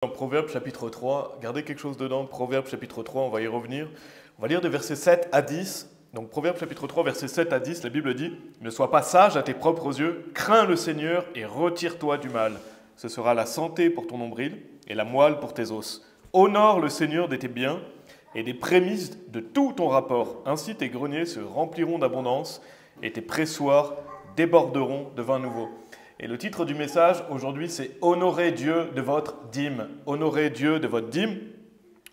Dans Proverbes chapitre 3, gardez quelque chose dedans, Proverbes chapitre 3, on va y revenir. On va lire des versets 7 à 10. Donc Proverbes chapitre 3, versets 7 à 10, la Bible dit « Ne sois pas sage à tes propres yeux, crains le Seigneur et retire-toi du mal. Ce sera la santé pour ton nombril et la moelle pour tes os. Honore le Seigneur de tes biens et des prémices de tout ton rapport. Ainsi tes greniers se rempliront d'abondance et tes pressoirs déborderont de vin nouveau. » Et le titre du message aujourd'hui, c'est « Honorez Dieu de votre dîme ». Honorez Dieu de votre dîme.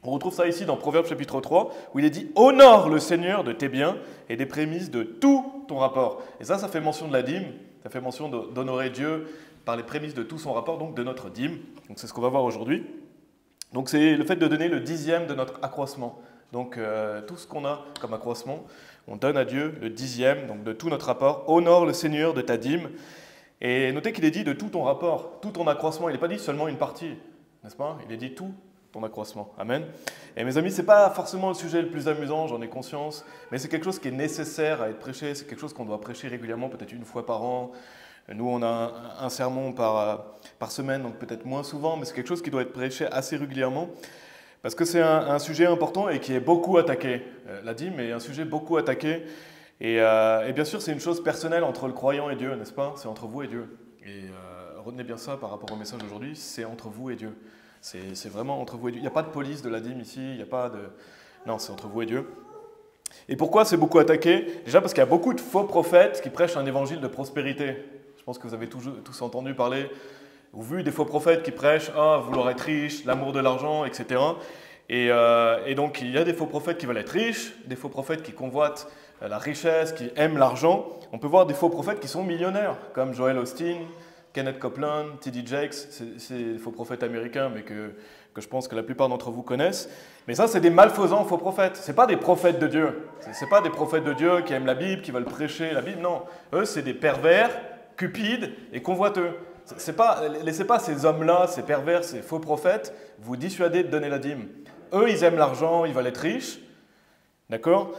On retrouve ça ici dans Proverbes chapitre 3, où il est dit « Honore le Seigneur de tes biens et des prémices de tout ton rapport ». Et ça fait mention de la dîme, ça fait mention d'honorer Dieu par les prémices de tout son rapport, donc de notre dîme. Donc c'est ce qu'on va voir aujourd'hui. Donc c'est le fait de donner le dixième de notre accroissement. Donc tout ce qu'on a comme accroissement, on donne à Dieu le dixième, donc de tout notre rapport. Honore le Seigneur de ta dîme. Et notez qu'il est dit de tout ton rapport, tout ton accroissement. Il n'est pas dit seulement une partie, n'est-ce pas? Il est dit tout ton accroissement. Amen. Et mes amis, ce n'est pas forcément le sujet le plus amusant, j'en ai conscience, mais c'est quelque chose qui est nécessaire à être prêché, c'est quelque chose qu'on doit prêcher régulièrement, peut-être une fois par an. Nous, on a un sermon par semaine, donc peut-être moins souvent, mais c'est quelque chose qui doit être prêché assez régulièrement, parce que c'est un sujet important et qui est beaucoup attaqué. La dîme est un sujet beaucoup attaqué. Et bien sûr, c'est une chose personnelle entre le croyant et Dieu, n'est-ce pas? C'est entre vous et Dieu. Et retenez bien ça par rapport au message d'aujourd'hui, c'est entre vous et Dieu. C'est vraiment entre vous et Dieu. Il n'y a pas de police de la dîme ici, il n'y a pas de... Non, c'est entre vous et Dieu. Et pourquoi c'est beaucoup attaqué? Déjà parce qu'il y a beaucoup de faux prophètes qui prêchent un évangile de prospérité. Je pense que vous avez tous entendu parler, ou vu des faux prophètes qui prêchent « Ah, vouloir être riche, l'amour de l'argent, etc. » Et donc, il y a des faux prophètes qui veulent être riches, des faux prophètes qui convoitent la richesse, qui aiment l'argent. On peut voir des faux prophètes qui sont millionnaires, comme Joel Osteen, Kenneth Copeland, T.D. Jakes. C'est des faux prophètes américains, mais que je pense que la plupart d'entre vous connaissent. Mais ça, c'est des malfaisants faux prophètes. Ce n'est pas des prophètes de Dieu. Ce n'est pas des prophètes de Dieu qui aiment la Bible, qui veulent prêcher la Bible. Non, eux, c'est des pervers, cupides et convoiteux. Laissez pas ces hommes-là, ces pervers, ces faux prophètes, vous dissuader de donner la dîme. Eux, ils aiment l'argent, ils veulent être riches. D'accord ?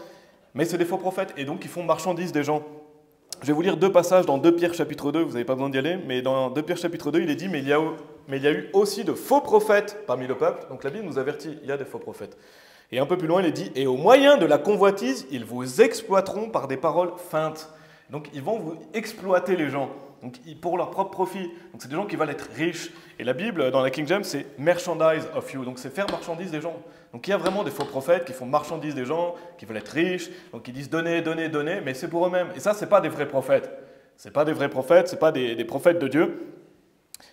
Mais c'est des faux prophètes, et donc ils font marchandise des gens. Je vais vous lire deux passages dans 2 Pierre chapitre 2, vous n'avez pas besoin d'y aller, mais dans 2 Pierre chapitre 2, il est dit « Mais il y a eu aussi de faux prophètes parmi le peuple. » Donc la Bible nous avertit, il y a des faux prophètes. Et un peu plus loin, il est dit « Et au moyen de la convoitise, ils vous exploiteront par des paroles feintes. » Donc ils vont vous exploiter les gens, donc, pour leur propre profit. Donc c'est des gens qui veulent être riches. Et la Bible, dans la King James, c'est « merchandise of you », donc c'est faire marchandise des gens. Donc il y a vraiment des faux prophètes qui font marchandise des gens, qui veulent être riches, donc ils disent « donnez, donnez, donnez », mais c'est pour eux-mêmes. Et ça, ce n'est pas des vrais prophètes. Ce n'est pas des vrais prophètes, ce n'est pas des prophètes de Dieu.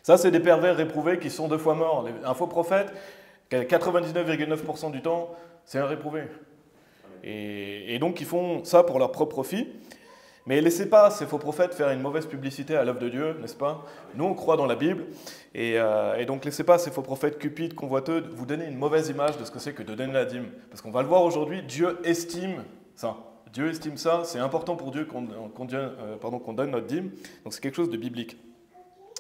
Ça, c'est des pervers réprouvés qui sont 2 fois morts. Un faux prophète, 99,9% du temps, c'est un réprouvé. Et donc ils font ça pour leur propre profit. Mais laissez pas ces faux prophètes faire une mauvaise publicité à l'œuvre de Dieu, n'est-ce pas? Nous, on croit dans la Bible, et donc laissez pas ces faux prophètes cupides, convoiteux, vous donner une mauvaise image de ce que c'est que de donner la dîme. Parce qu'on va le voir aujourd'hui, Dieu estime ça. Dieu estime ça, c'est important pour Dieu qu'on donne notre dîme, donc c'est quelque chose de biblique.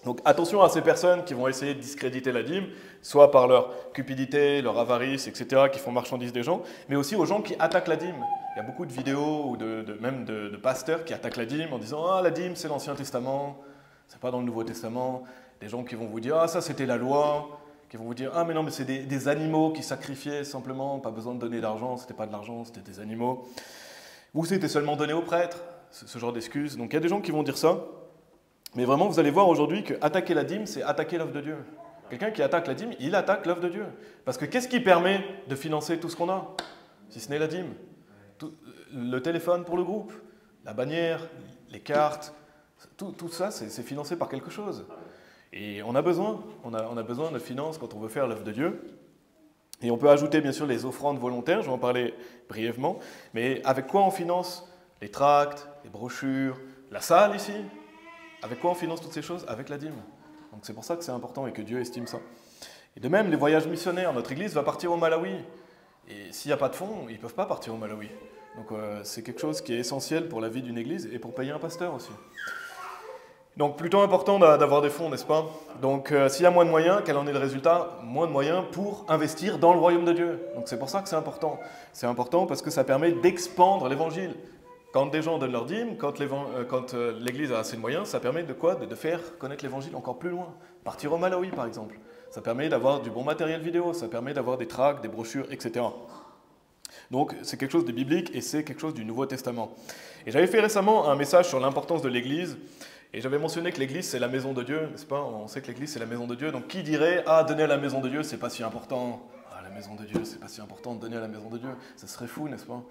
Donc attention à ces personnes qui vont essayer de discréditer la dîme, soit par leur cupidité, leur avarice, etc., qui font marchandise des gens, mais aussi aux gens qui attaquent la dîme. Il y a beaucoup de vidéos ou même de pasteurs qui attaquent la dîme en disant « Ah, la dîme, c'est l'Ancien Testament, c'est pas dans le Nouveau Testament ». Des gens qui vont vous dire « Ah, ça, c'était la loi », qui vont vous dire « Ah, mais non, mais c'est des animaux qui sacrifiaient simplement, pas besoin de donner d'argent, c'était pas de l'argent, c'était des animaux ». Ou c'était seulement donné aux prêtres, ce genre d'excuses. Donc il y a des gens qui vont dire ça. Mais vraiment, vous allez voir aujourd'hui que attaquer la dîme, c'est attaquer l'œuvre de Dieu. Quelqu'un qui attaque la dîme, il attaque l'œuvre de Dieu. Parce que qu'est-ce qui permet de financer tout ce qu'on a, si ce n'est la dîme? Le téléphone pour le groupe, la bannière, les cartes, tout ça, c'est financé par quelque chose. Et on a besoin de finances quand on veut faire l'œuvre de Dieu. Et on peut ajouter bien sûr les offrandes volontaires, je vais en parler brièvement. Mais avec quoi on finance les tracts, les brochures, la salle ici? Avec quoi on finance toutes ces choses? Avec la dîme. Donc c'est pour ça que c'est important et que Dieu estime ça. Et de même, les voyages missionnaires, notre église va partir au Malawi. Et s'il n'y a pas de fonds, ils ne peuvent pas partir au Malawi. Donc c'est quelque chose qui est essentiel pour la vie d'une église et pour payer un pasteur aussi. Donc plutôt important d'avoir des fonds, n'est-ce pas? Donc s'il y a moins de moyens, quel en est le résultat? Moins de moyens pour investir dans le royaume de Dieu. Donc c'est pour ça que c'est important. C'est important parce que ça permet d'expandre l'évangile. Quand des gens donnent leur dîme, quand l'Église a assez de moyens, ça permet de quoi? De faire connaître l'Évangile encore plus loin. Partir au Malawi, par exemple. Ça permet d'avoir du bon matériel vidéo, ça permet d'avoir des tracts, des brochures, etc. Donc c'est quelque chose de biblique et c'est quelque chose du Nouveau Testament. Et j'avais fait récemment un message sur l'importance de l'Église, et j'avais mentionné que l'Église c'est la maison de Dieu, n'est-ce pas? On sait que l'Église c'est la maison de Dieu, donc qui dirait « Ah, donner à la maison de Dieu, c'est pas si important. Ah, la maison de Dieu, c'est pas si important de donner à la maison de Dieu. » Ça serait fou, n'est-ce pas?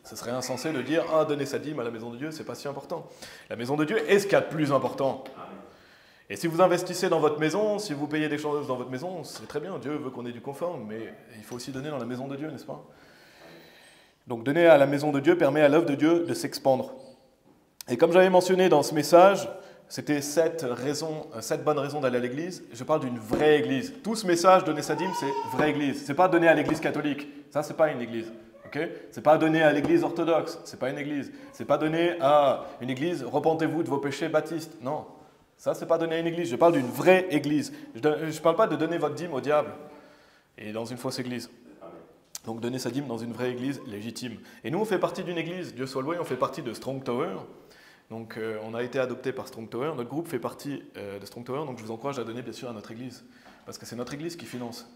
Ça serait insensé de dire « Ah, donner sa dîme à la maison de Dieu, c'est pas si important. » La maison de Dieu est ce qu'il y a de plus important. Et si vous investissez dans votre maison, si vous payez des choses dans votre maison, c'est très bien, Dieu veut qu'on ait du confort, mais il faut aussi donner dans la maison de Dieu, n'est-ce pas? Donc donner à la maison de Dieu permet à l'œuvre de Dieu de s'expandre. Et comme j'avais mentionné dans ce message, c'était 7 bonnes raisons d'aller à l'église. Je parle d'une vraie église. Tout ce message, donner sa dîme, c'est vraie église. C'est pas donner à l'église catholique. Ça, c'est pas une église. Okay? C'est pas donner à l'église orthodoxe. C'est pas une église. C'est pas donner à une église, repentez-vous de vos péchés baptistes. Non. Ça, c'est pas donner à une église. Je parle d'une vraie église. Je ne parle pas de donner votre dîme au diable et dans une fausse église. Donc donner sa dîme dans une vraie église légitime. Et nous, on fait partie d'une église, Dieu soit loué, on fait partie de Strong Tower. Donc on a été adopté par Strong Tower, notre groupe fait partie de Strong Tower, donc je vous encourage à donner bien sûr à notre église. Parce que c'est notre église qui finance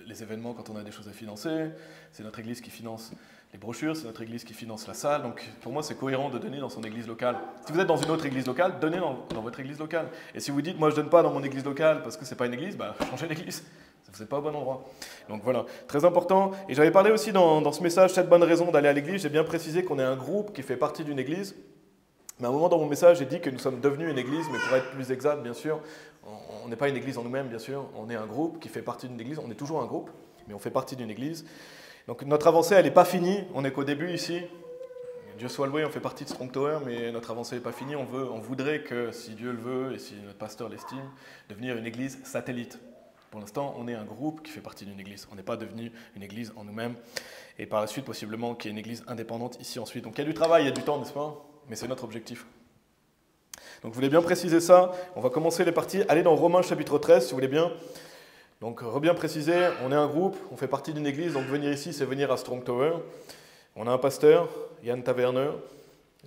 les événements quand on a des choses à financer, c'est notre église qui finance les brochures, c'est notre église qui finance la salle. Donc pour moi, c'est cohérent de donner dans son église locale. Si vous êtes dans une autre église locale, donnez dans votre église locale. Et si vous dites, moi je ne donne pas dans mon église locale parce que ce n'est pas une église, bah changez d'église. Vous n'êtes pas au bon endroit. Donc voilà, très important. Et j'avais parlé aussi dans ce message, 7 bonnes raisons d'aller à l'église. J'ai bien précisé qu'on est un groupe qui fait partie d'une église. Mais à un moment dans mon message, j'ai dit que nous sommes devenus une église, mais pour être plus exact, bien sûr, on n'est pas une église en nous-mêmes, bien sûr. On est un groupe qui fait partie d'une église. On est toujours un groupe, mais on fait partie d'une église. Donc notre avancée, elle n'est pas finie. On n'est qu'au début ici. Dieu soit loué, on fait partie de Strong Tower, mais notre avancée n'est pas finie. On voudrait que, si Dieu le veut et si notre pasteur l'estime, devenir une église satellite. Pour l'instant, on est un groupe qui fait partie d'une église. On n'est pas devenu une église en nous-mêmes. Et par la suite, possiblement, qu'il y ait une église indépendante ici ensuite. Donc il y a du travail, il y a du temps, n'est-ce pas? Mais c'est notre objectif. Donc je voulais bien préciser ça. On va commencer les parties. Allez dans Romains chapitre 13, si vous voulez bien. Donc bien préciser, on est un groupe, on fait partie d'une église. Donc venir ici, c'est venir à Strong Tower. On a un pasteur, Yann Taverner.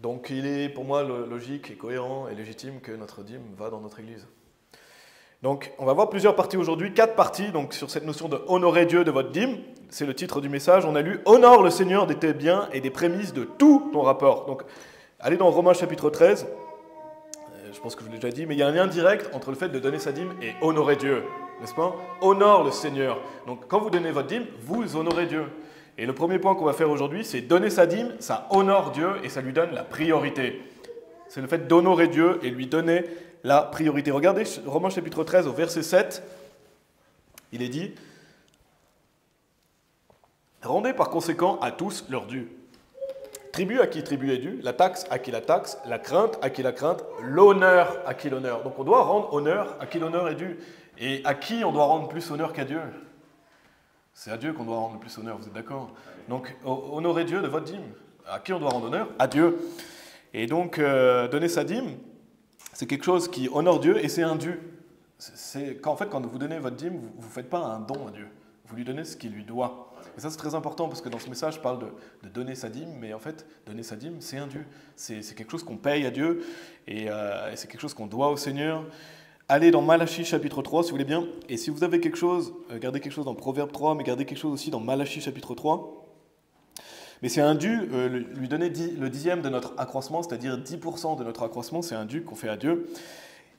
Donc il est pour moi logique et cohérent et légitime que notre dîme va dans notre église. Donc, on va voir plusieurs parties aujourd'hui, 4 parties donc, sur cette notion de honorer Dieu de votre dîme. C'est le titre du message. On a lu « Honore le Seigneur de tes biens et des prémices de tout ton rapport ». Donc, allez dans Romains chapitre 13. Je pense que je vous l'ai déjà dit, mais il y a un lien direct entre le fait de donner sa dîme et honorer Dieu, n'est-ce pas? Honore le Seigneur. Donc, quand vous donnez votre dîme, vous honorez Dieu. Et le premier point qu'on va faire aujourd'hui, c'est donner sa dîme, ça honore Dieu et ça lui donne la priorité. C'est le fait d'honorer Dieu et lui donner la priorité. Regardez Romains chapitre 13 au verset 7, il est dit « Rendez par conséquent à tous leur dû. Tribut à qui tribut est dû, la taxe à qui la taxe, la crainte à qui la crainte, l'honneur à qui l'honneur. » Donc on doit rendre honneur à qui l'honneur est dû. Et à qui on doit rendre plus honneur qu'à Dieu? C'est à Dieu qu'on doit rendre le plus honneur, vous êtes d'accord? Donc honorer Dieu de votre dîme. À qui on doit rendre honneur? À Dieu. Et donc donner sa dîme, c'est quelque chose qui honore Dieu et c'est un dû. En fait, quand vous donnez votre dîme, vous ne faites pas un don à Dieu. Vous lui donnez ce qu'il lui doit. Et ça, c'est très important parce que dans ce message, je parle de donner sa dîme, mais en fait, donner sa dîme, c'est un dû. C'est quelque chose qu'on paye à Dieu et c'est quelque chose qu'on doit au Seigneur. Allez dans Malachie chapitre 3, si vous voulez bien. Et si vous avez quelque chose, gardez quelque chose dans Proverbe 3, mais gardez quelque chose aussi dans Malachie chapitre 3. Mais c'est un dû, lui donner le 10e de notre accroissement, c'est-à-dire 10% de notre accroissement, c'est un dû qu'on fait à Dieu.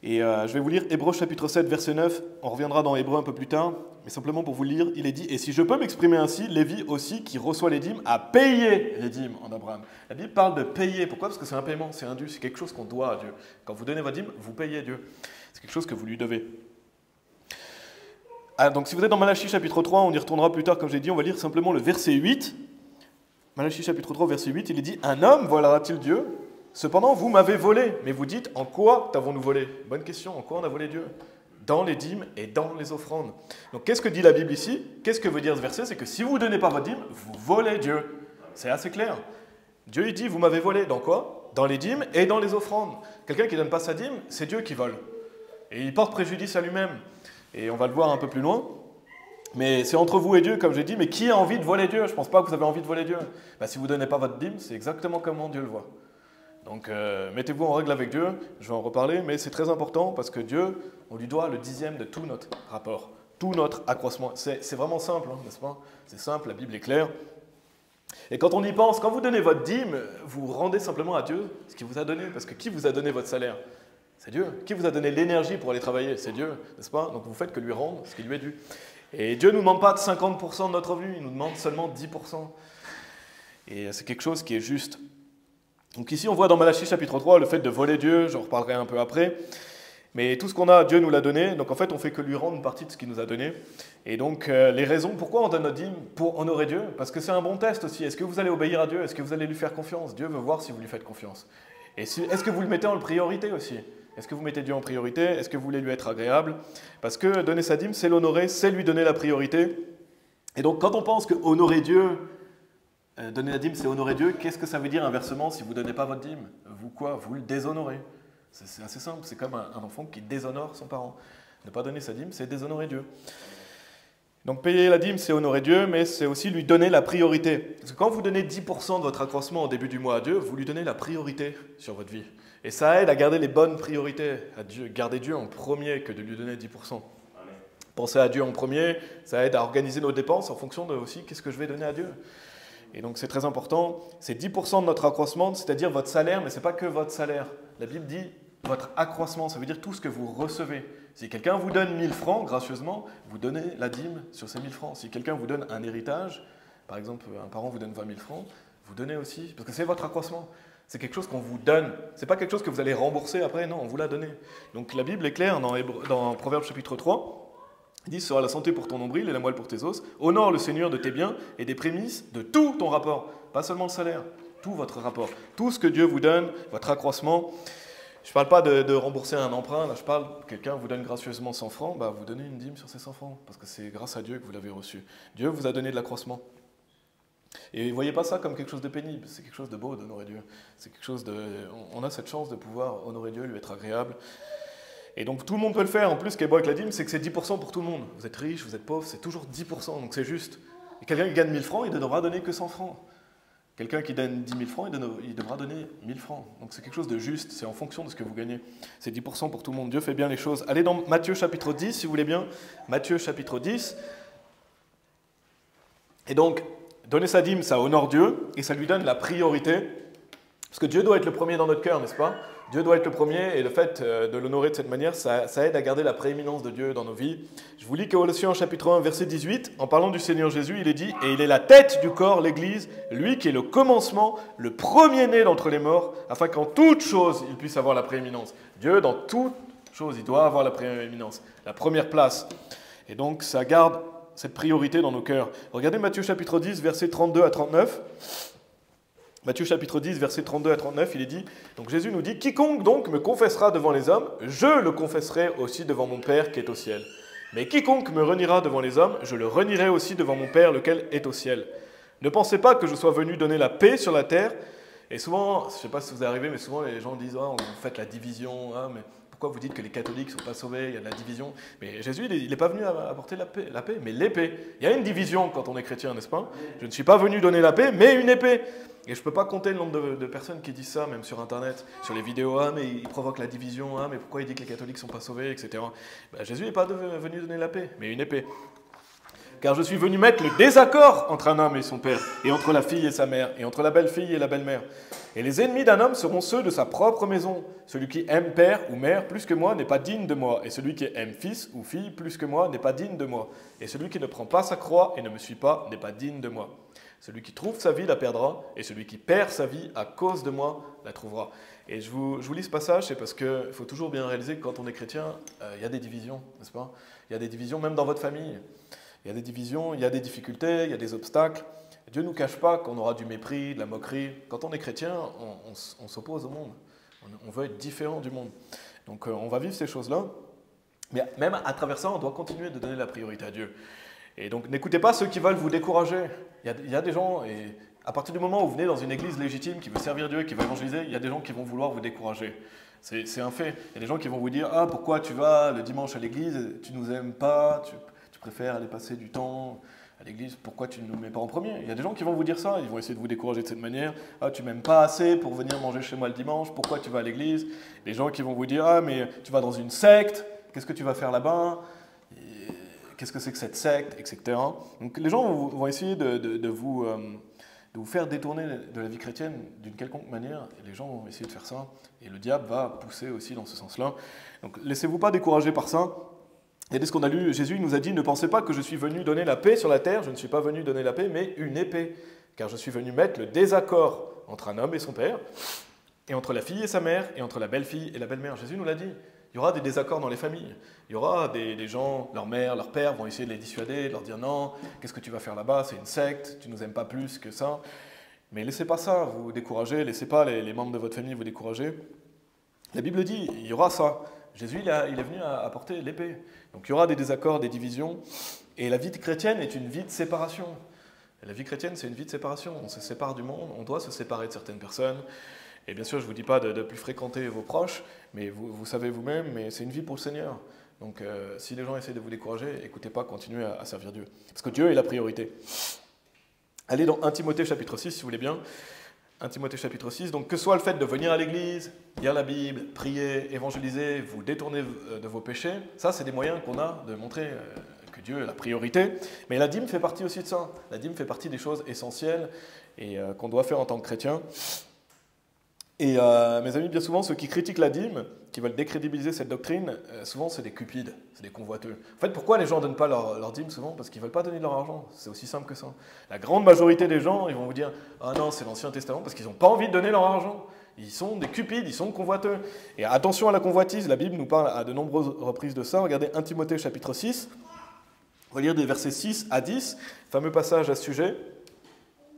Et je vais vous lire Hébreux chapitre 7, verset 9. On reviendra dans Hébreux un peu plus tard, mais simplement pour vous lire, il est dit « Et si je peux m'exprimer ainsi, Lévi aussi, qui reçoit les dîmes, a payé les dîmes en Abraham. » La Bible parle de payer. Pourquoi? Parce que c'est un paiement, c'est un dû, c'est quelque chose qu'on doit à Dieu. Quand vous donnez votre dîme, vous payez Dieu. C'est quelque chose que vous lui devez. Ah, donc si vous êtes dans Malachie chapitre 3, on y retournera plus tard, comme j'ai dit, on va lire simplement le verset 8. Malachie chapitre 3, verset 8, il est dit « Un homme volera-t-il Dieu? Cependant, vous m'avez volé. » Mais vous dites « En quoi t'avons-nous volé ?» Bonne question, en quoi on a volé Dieu? Dans les dîmes et dans les offrandes. Donc qu'est-ce que dit la Bible ici? Qu'est-ce que veut dire ce verset? C'est que si vous ne donnez pas votre dîme, vous volez Dieu. C'est assez clair. Dieu il dit « Vous m'avez volé. » Dans quoi? Dans les dîmes et dans les offrandes. Quelqu'un qui ne donne pas sa dîme, c'est Dieu qui vole. Et il porte préjudice à lui-même. Et on va le voir un peu plus loin. Mais c'est entre vous et Dieu, comme j'ai dit. Mais qui a envie de voler Dieu? Je ne pense pas que vous avez envie de voler Dieu. Si vous ne donnez pas votre dîme, c'est exactement comment Dieu le voit. Donc mettez-vous en règle avec Dieu, je vais en reparler, mais c'est très important parce que Dieu, on lui doit le 10e de tout notre rapport, tout notre accroissement. C'est vraiment simple, hein, n'est-ce pas? C'est simple, la Bible est claire. Et quand on y pense, quand vous donnez votre dîme, vous rendez simplement à Dieu ce qu'il vous a donné. Parce que qui vous a donné votre salaire? C'est Dieu. Qui vous a donné l'énergie pour aller travailler? C'est Dieu, n'est-ce pas? Donc vous faites que lui rendre ce qui lui est dû. Et Dieu ne nous demande pas de 50% de notre revenu, il nous demande seulement 10%. Et c'est quelque chose qui est juste. Donc ici, on voit dans Malachie chapitre 3 le fait de voler Dieu, j'en reparlerai un peu après. Mais tout ce qu'on a, Dieu nous l'a donné, donc en fait, on fait que lui rendre une partie de ce qu'il nous a donné. Et donc, les raisons pourquoi on donne notre dîme, pour honorer Dieu, parce que c'est un bon test aussi. Est-ce que vous allez obéir à Dieu? Est-ce que vous allez lui faire confiance? Dieu veut voir si vous lui faites confiance. Et est-ce que vous le mettez en priorité aussi? Est-ce que vous mettez Dieu en priorité? Est-ce que vous voulez lui être agréable? Parce que donner sa dîme, c'est l'honorer, c'est lui donner la priorité. Et donc, quand on pense que honorer Dieu, donner la dîme, c'est honorer Dieu, qu'est-ce que ça veut dire inversement si vous ne donnez pas votre dîme? Vous quoi? Vous le déshonorez. C'est assez simple, c'est comme un enfant qui déshonore son parent. Ne pas donner sa dîme, c'est déshonorer Dieu. Donc payer la dîme, c'est honorer Dieu, mais c'est aussi lui donner la priorité. Parce que quand vous donnez 10% de votre accroissement au début du mois à Dieu, vous lui donnez la priorité sur votre vie. Et ça aide à garder les bonnes priorités à Dieu. Garder Dieu en premier que de lui donner 10%. Penser à Dieu en premier, ça aide à organiser nos dépenses en fonction de aussi qu'est-ce que je vais donner à Dieu. Et donc c'est très important, c'est 10% de notre accroissement, c'est-à-dire votre salaire, mais ce n'est pas que votre salaire. La Bible dit votre accroissement, ça veut dire tout ce que vous recevez. Si quelqu'un vous donne 1000 francs gracieusement, vous donnez la dîme sur ces 1000 francs. Si quelqu'un vous donne un héritage, par exemple un parent vous donne 20 000 francs, vous donnez aussi, parce que c'est votre accroissement. C'est quelque chose qu'on vous donne. Ce n'est pas quelque chose que vous allez rembourser après, non, on vous l'a donné. Donc la Bible est claire dans Proverbes chapitre 3. Il dit, sera la santé pour ton nombril et la moelle pour tes os. Honore le Seigneur de tes biens et des prémices de tout ton rapport. Pas seulement le salaire, tout votre rapport. Tout ce que Dieu vous donne, votre accroissement. Je ne parle pas de rembourser un emprunt. Là, je parle, quelqu'un vous donne gracieusement 100 francs, bah, vous donnez une dîme sur ces 100 francs. Parce que c'est grâce à Dieu que vous l'avez reçu. Dieu vous a donné de l'accroissement. Et ne voyez pas ça comme quelque chose de pénible. C'est quelque chose de beau d'honorer Dieu. C'est quelque chose de... On a cette chance de pouvoir honorer Dieu, lui être agréable. Et donc tout le monde peut le faire. En plus, ce qui est beau avec la dîme, c'est que c'est 10% pour tout le monde. Vous êtes riche, vous êtes pauvre, c'est toujours 10%, donc c'est juste. Et quelqu'un qui gagne 1000 francs, il ne devra donner que 100 francs. Quelqu'un qui donne 10 000 francs, il devra donner 1000 francs. Donc c'est quelque chose de juste, c'est en fonction de ce que vous gagnez. C'est 10% pour tout le monde. Dieu fait bien les choses. Allez dans Matthieu chapitre 10, si vous voulez bien. Matthieu chapitre 10. Et donc, donner sa dîme, ça honore Dieu, et ça lui donne la priorité. Parce que Dieu doit être le premier dans notre cœur, n'est-ce pas? Dieu doit être le premier, et le fait de l'honorer de cette manière, ça aide à garder la prééminence de Dieu dans nos vies. Je vous lis Colossiens chapitre 1, verset 18. En parlant du Seigneur Jésus, il est dit « Et il est la tête du corps, l'Église, lui qui est le commencement, le premier-né d'entre les morts, afin qu'en toute chose, il puisse avoir la prééminence. » Dieu, dans toute chose, il doit avoir la prééminence, la première place. Et donc, ça garde cette priorité dans nos cœurs. Regardez Matthieu chapitre 10, versets 32 à 39. Matthieu chapitre 10, versets 32 à 39, il est dit, donc Jésus nous dit, « Quiconque donc me confessera devant les hommes, je le confesserai aussi devant mon Père qui est au ciel. Mais quiconque me reniera devant les hommes, je le renierai aussi devant mon Père lequel est au ciel. Ne pensez pas que je sois venu donner la paix sur la terre. » Et souvent, je ne sais pas si vous est arrivé, mais souvent les gens disent, ah, vous faites la division, ah, mais pourquoi vous dites que les catholiques ne sont pas sauvés, il y a de la division. Mais Jésus, il n'est pas venu apporter la paix, mais l'épée. Il y a une division quand on est chrétien, n'est-ce pas? Je ne suis pas venu donner la paix, mais une épée. Et je ne peux pas compter le nombre de personnes qui disent ça, même sur Internet, sur les vidéos, ah mais il provoque la division, ah mais pourquoi il dit que les catholiques ne sont pas sauvés, etc. Ben, Jésus n'est pas venu donner la paix, mais une épée. Car je suis venu mettre le désaccord entre un homme et son père, et entre la fille et sa mère, et entre la belle-fille et la belle-mère. Et les ennemis d'un homme seront ceux de sa propre maison. Celui qui aime père ou mère plus que moi n'est pas digne de moi, et celui qui aime fils ou fille plus que moi n'est pas digne de moi. Et celui qui ne prend pas sa croix et ne me suit pas n'est pas digne de moi. Celui qui trouve sa vie la perdra, et celui qui perd sa vie à cause de moi la trouvera. Et je vous lis ce passage, c'est parce qu'il faut toujours bien réaliser que quand on est chrétien, il y a des divisions, n'est-ce pas? Il y a des divisions même dans votre famille. Il y a des divisions, il y a des difficultés, il y a des obstacles. Dieu ne nous cache pas qu'on aura du mépris, de la moquerie. Quand on est chrétien, on s'oppose au monde. On veut être différent du monde. Donc on va vivre ces choses-là. Mais même à travers ça, on doit continuer de donner la priorité à Dieu. Et donc n'écoutez pas ceux qui veulent vous décourager. Il y a des gens, et à partir du moment où vous venez dans une église légitime qui veut servir Dieu, qui veut évangéliser, il y a des gens qui vont vouloir vous décourager. C'est un fait. Il y a des gens qui vont vous dire « Ah, pourquoi tu vas le dimanche à l'église, tu ne nous aimes pas, tu préfères aller passer du temps à l'église, pourquoi tu ne nous mets pas en premier? Il y a des gens qui vont vous dire ça, ils vont essayer de vous décourager de cette manière. Ah, tu m'aimes pas assez pour venir manger chez moi le dimanche, pourquoi tu vas à l'église? Les gens qui vont vous dire, ah, mais tu vas dans une secte, qu'est-ce que tu vas faire là-bas? Qu'est-ce que c'est que cette secte, etc. Donc les gens vont essayer de vous faire détourner de la vie chrétienne d'une quelconque manière. Et les gens vont essayer de faire ça. Et le diable va pousser aussi dans ce sens-là. Donc laissez-vous pas décourager par ça. Et dès ce qu'on a lu, Jésus nous a dit, ne pensez pas que je suis venu donner la paix sur la terre. Je ne suis pas venu donner la paix, mais une épée. Car je suis venu mettre le désaccord entre un homme et son père, et entre la fille et sa mère, et entre la belle-fille et la belle-mère. Jésus nous l'a dit. Il y aura des désaccords dans les familles. Il y aura des gens, leur mère, leur père vont essayer de les dissuader, de leur dire non, qu'est-ce que tu vas faire là-bas, c'est une secte, tu ne nous aimes pas plus que ça. Mais laissez pas ça vous décourager, laissez pas les membres de votre famille vous décourager. La Bible dit, il y aura ça. Jésus, il est venu apporter l'épée. Donc il y aura des désaccords, des divisions. Et la vie chrétienne est une vie de séparation. Et la vie chrétienne, c'est une vie de séparation. On se sépare du monde, on doit se séparer de certaines personnes. Et bien sûr, je ne vous dis pas de plus fréquenter vos proches, mais vous savez vous-même, mais c'est une vie pour le Seigneur. Donc si les gens essaient de vous décourager, écoutez pas, continuez à servir Dieu. Parce que Dieu est la priorité. Allez dans 1 Timothée chapitre 6, si vous voulez bien. 1 Timothée chapitre 6. Donc que soit le fait de venir à l'église, lire la Bible, prier, évangéliser, vous détourner de vos péchés, ça c'est des moyens qu'on a de montrer que Dieu est la priorité. Mais la dîme fait partie aussi de ça. La dîme fait partie des choses essentielles et qu'on doit faire en tant que chrétien. Et mes amis, bien souvent, ceux qui critiquent la dîme, qui veulent décrédibiliser cette doctrine, souvent c'est des cupides, c'est des convoiteux. En fait, pourquoi les gens ne donnent pas leur dîme souvent? Parce qu'ils ne veulent pas donner de leur argent, c'est aussi simple que ça. La grande majorité des gens, ils vont vous dire « Ah non, c'est l'Ancien Testament » parce qu'ils n'ont pas envie de donner leur argent. Ils sont des cupides, ils sont convoiteux. Et attention à la convoitise, la Bible nous parle à de nombreuses reprises de ça. Regardez 1 Timothée chapitre 6, on va lire des versets 6 à 10, fameux passage à ce sujet.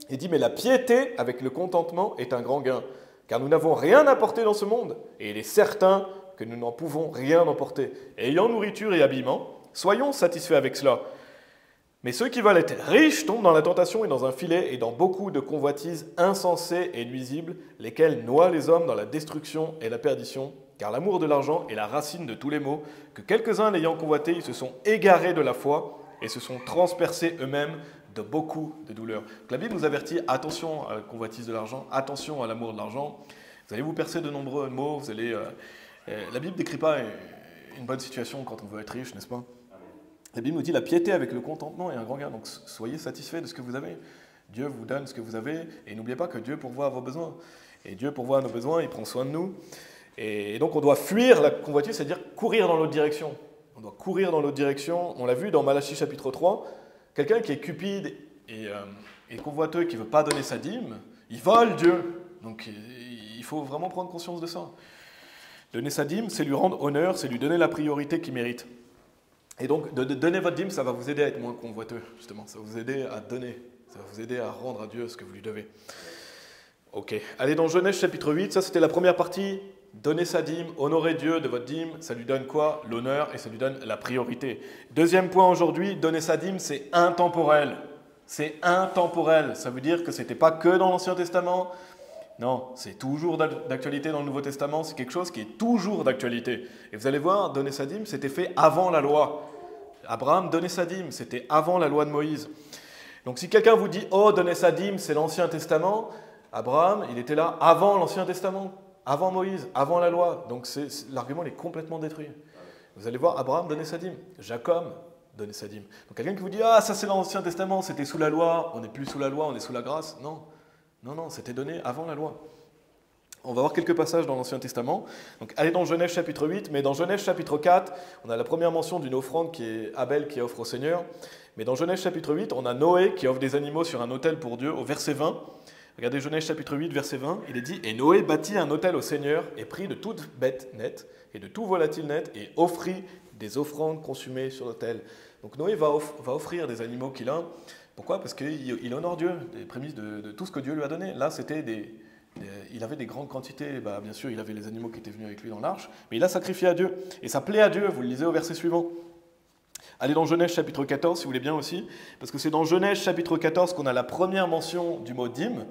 Il dit « Mais la piété avec le contentement est un grand gain. » Car nous n'avons rien apporté dans ce monde, et il est certain que nous n'en pouvons rien emporter. Ayant nourriture et habillement, soyons satisfaits avec cela. Mais ceux qui veulent être riches tombent dans la tentation et dans un filet et dans beaucoup de convoitises insensées et nuisibles, lesquelles noient les hommes dans la destruction et la perdition, car l'amour de l'argent est la racine de tous les maux, que quelques-uns l'ayant convoité, ils se sont égarés de la foi et se sont transpercés eux-mêmes de beaucoup de douleurs. Donc la Bible nous avertit, attention à la convoitise de l'argent, attention à l'amour de l'argent. Vous allez vous percer de nombreux maux, vous allez... la Bible ne décrit pas une bonne situation quand on veut être riche, n'est-ce pas? La Bible nous dit la piété avec le contentement est un grand gain, donc soyez satisfaits de ce que vous avez. Dieu vous donne ce que vous avez, et n'oubliez pas que Dieu pourvoit à vos besoins. Et Dieu pourvoit à nos besoins, il prend soin de nous. Et donc on doit fuir la convoitise, c'est-à-dire courir dans l'autre direction. On doit courir dans l'autre direction. On l'a vu dans Malachie chapitre 3, quelqu'un qui est cupide et convoiteux, qui ne veut pas donner sa dîme, il vole Dieu. Donc il faut vraiment prendre conscience de ça. Donner sa dîme, c'est lui rendre honneur, c'est lui donner la priorité qu'il mérite. Et donc de donner votre dîme, ça va vous aider à être moins convoiteux, justement. Ça va vous aider à donner, ça va vous aider à rendre à Dieu ce que vous lui devez. Ok, allez dans Genèse chapitre 8, ça c'était la première partie. Donner sa dîme, honorer Dieu de votre dîme, ça lui donne quoi? L'honneur, et ça lui donne la priorité. Deuxième point aujourd'hui, donner sa dîme, c'est intemporel. C'est intemporel. Ça veut dire que ce n'était pas que dans l'Ancien Testament. Non, c'est toujours d'actualité dans le Nouveau Testament. C'est quelque chose qui est toujours d'actualité. Et vous allez voir, donner sa dîme, c'était fait avant la loi. Abraham donnait sa dîme, c'était avant la loi de Moïse. Donc si quelqu'un vous dit « Oh, donner sa dîme, c'est l'Ancien Testament », Abraham, il était là avant l'Ancien Testament. Avant Moïse, avant la loi. Donc l'argument est complètement détruit. Vous allez voir, Abraham donnait sa dîme. Jacob donnait sa dîme. Donc quelqu'un qui vous dit « Ah, ça c'est l'Ancien Testament, c'était sous la loi. On n'est plus sous la loi, on est sous la grâce. » Non, non, non, c'était donné avant la loi. On va voir quelques passages dans l'Ancien Testament. Donc allez dans Genèse chapitre 8, mais dans Genèse chapitre 4, on a la première mention d'une offrande qui est Abel qui offre au Seigneur. Mais dans Genèse chapitre 8, on a Noé qui offre des animaux sur un autel pour Dieu, au verset 20. Regardez Genèse chapitre 8, verset 20, il est dit « Et Noé bâtit un autel au Seigneur et prit de toute bête nette et de tout volatile net et offrit des offrandes consumées sur l'autel. » Donc Noé va offrir des animaux qu'il a. Pourquoi? Parce qu'il honore Dieu, des prémices de tout ce que Dieu lui a donné. Là, il avait des grandes quantités. Bien sûr, il avait les animaux qui étaient venus avec lui dans l'arche, mais il a sacrifié à Dieu. Et ça plaît à Dieu, vous le lisez au verset suivant. Allez dans Genèse chapitre 14, si vous voulez bien aussi, parce que c'est dans Genèse chapitre 14 qu'on a la première mention du mot dîme.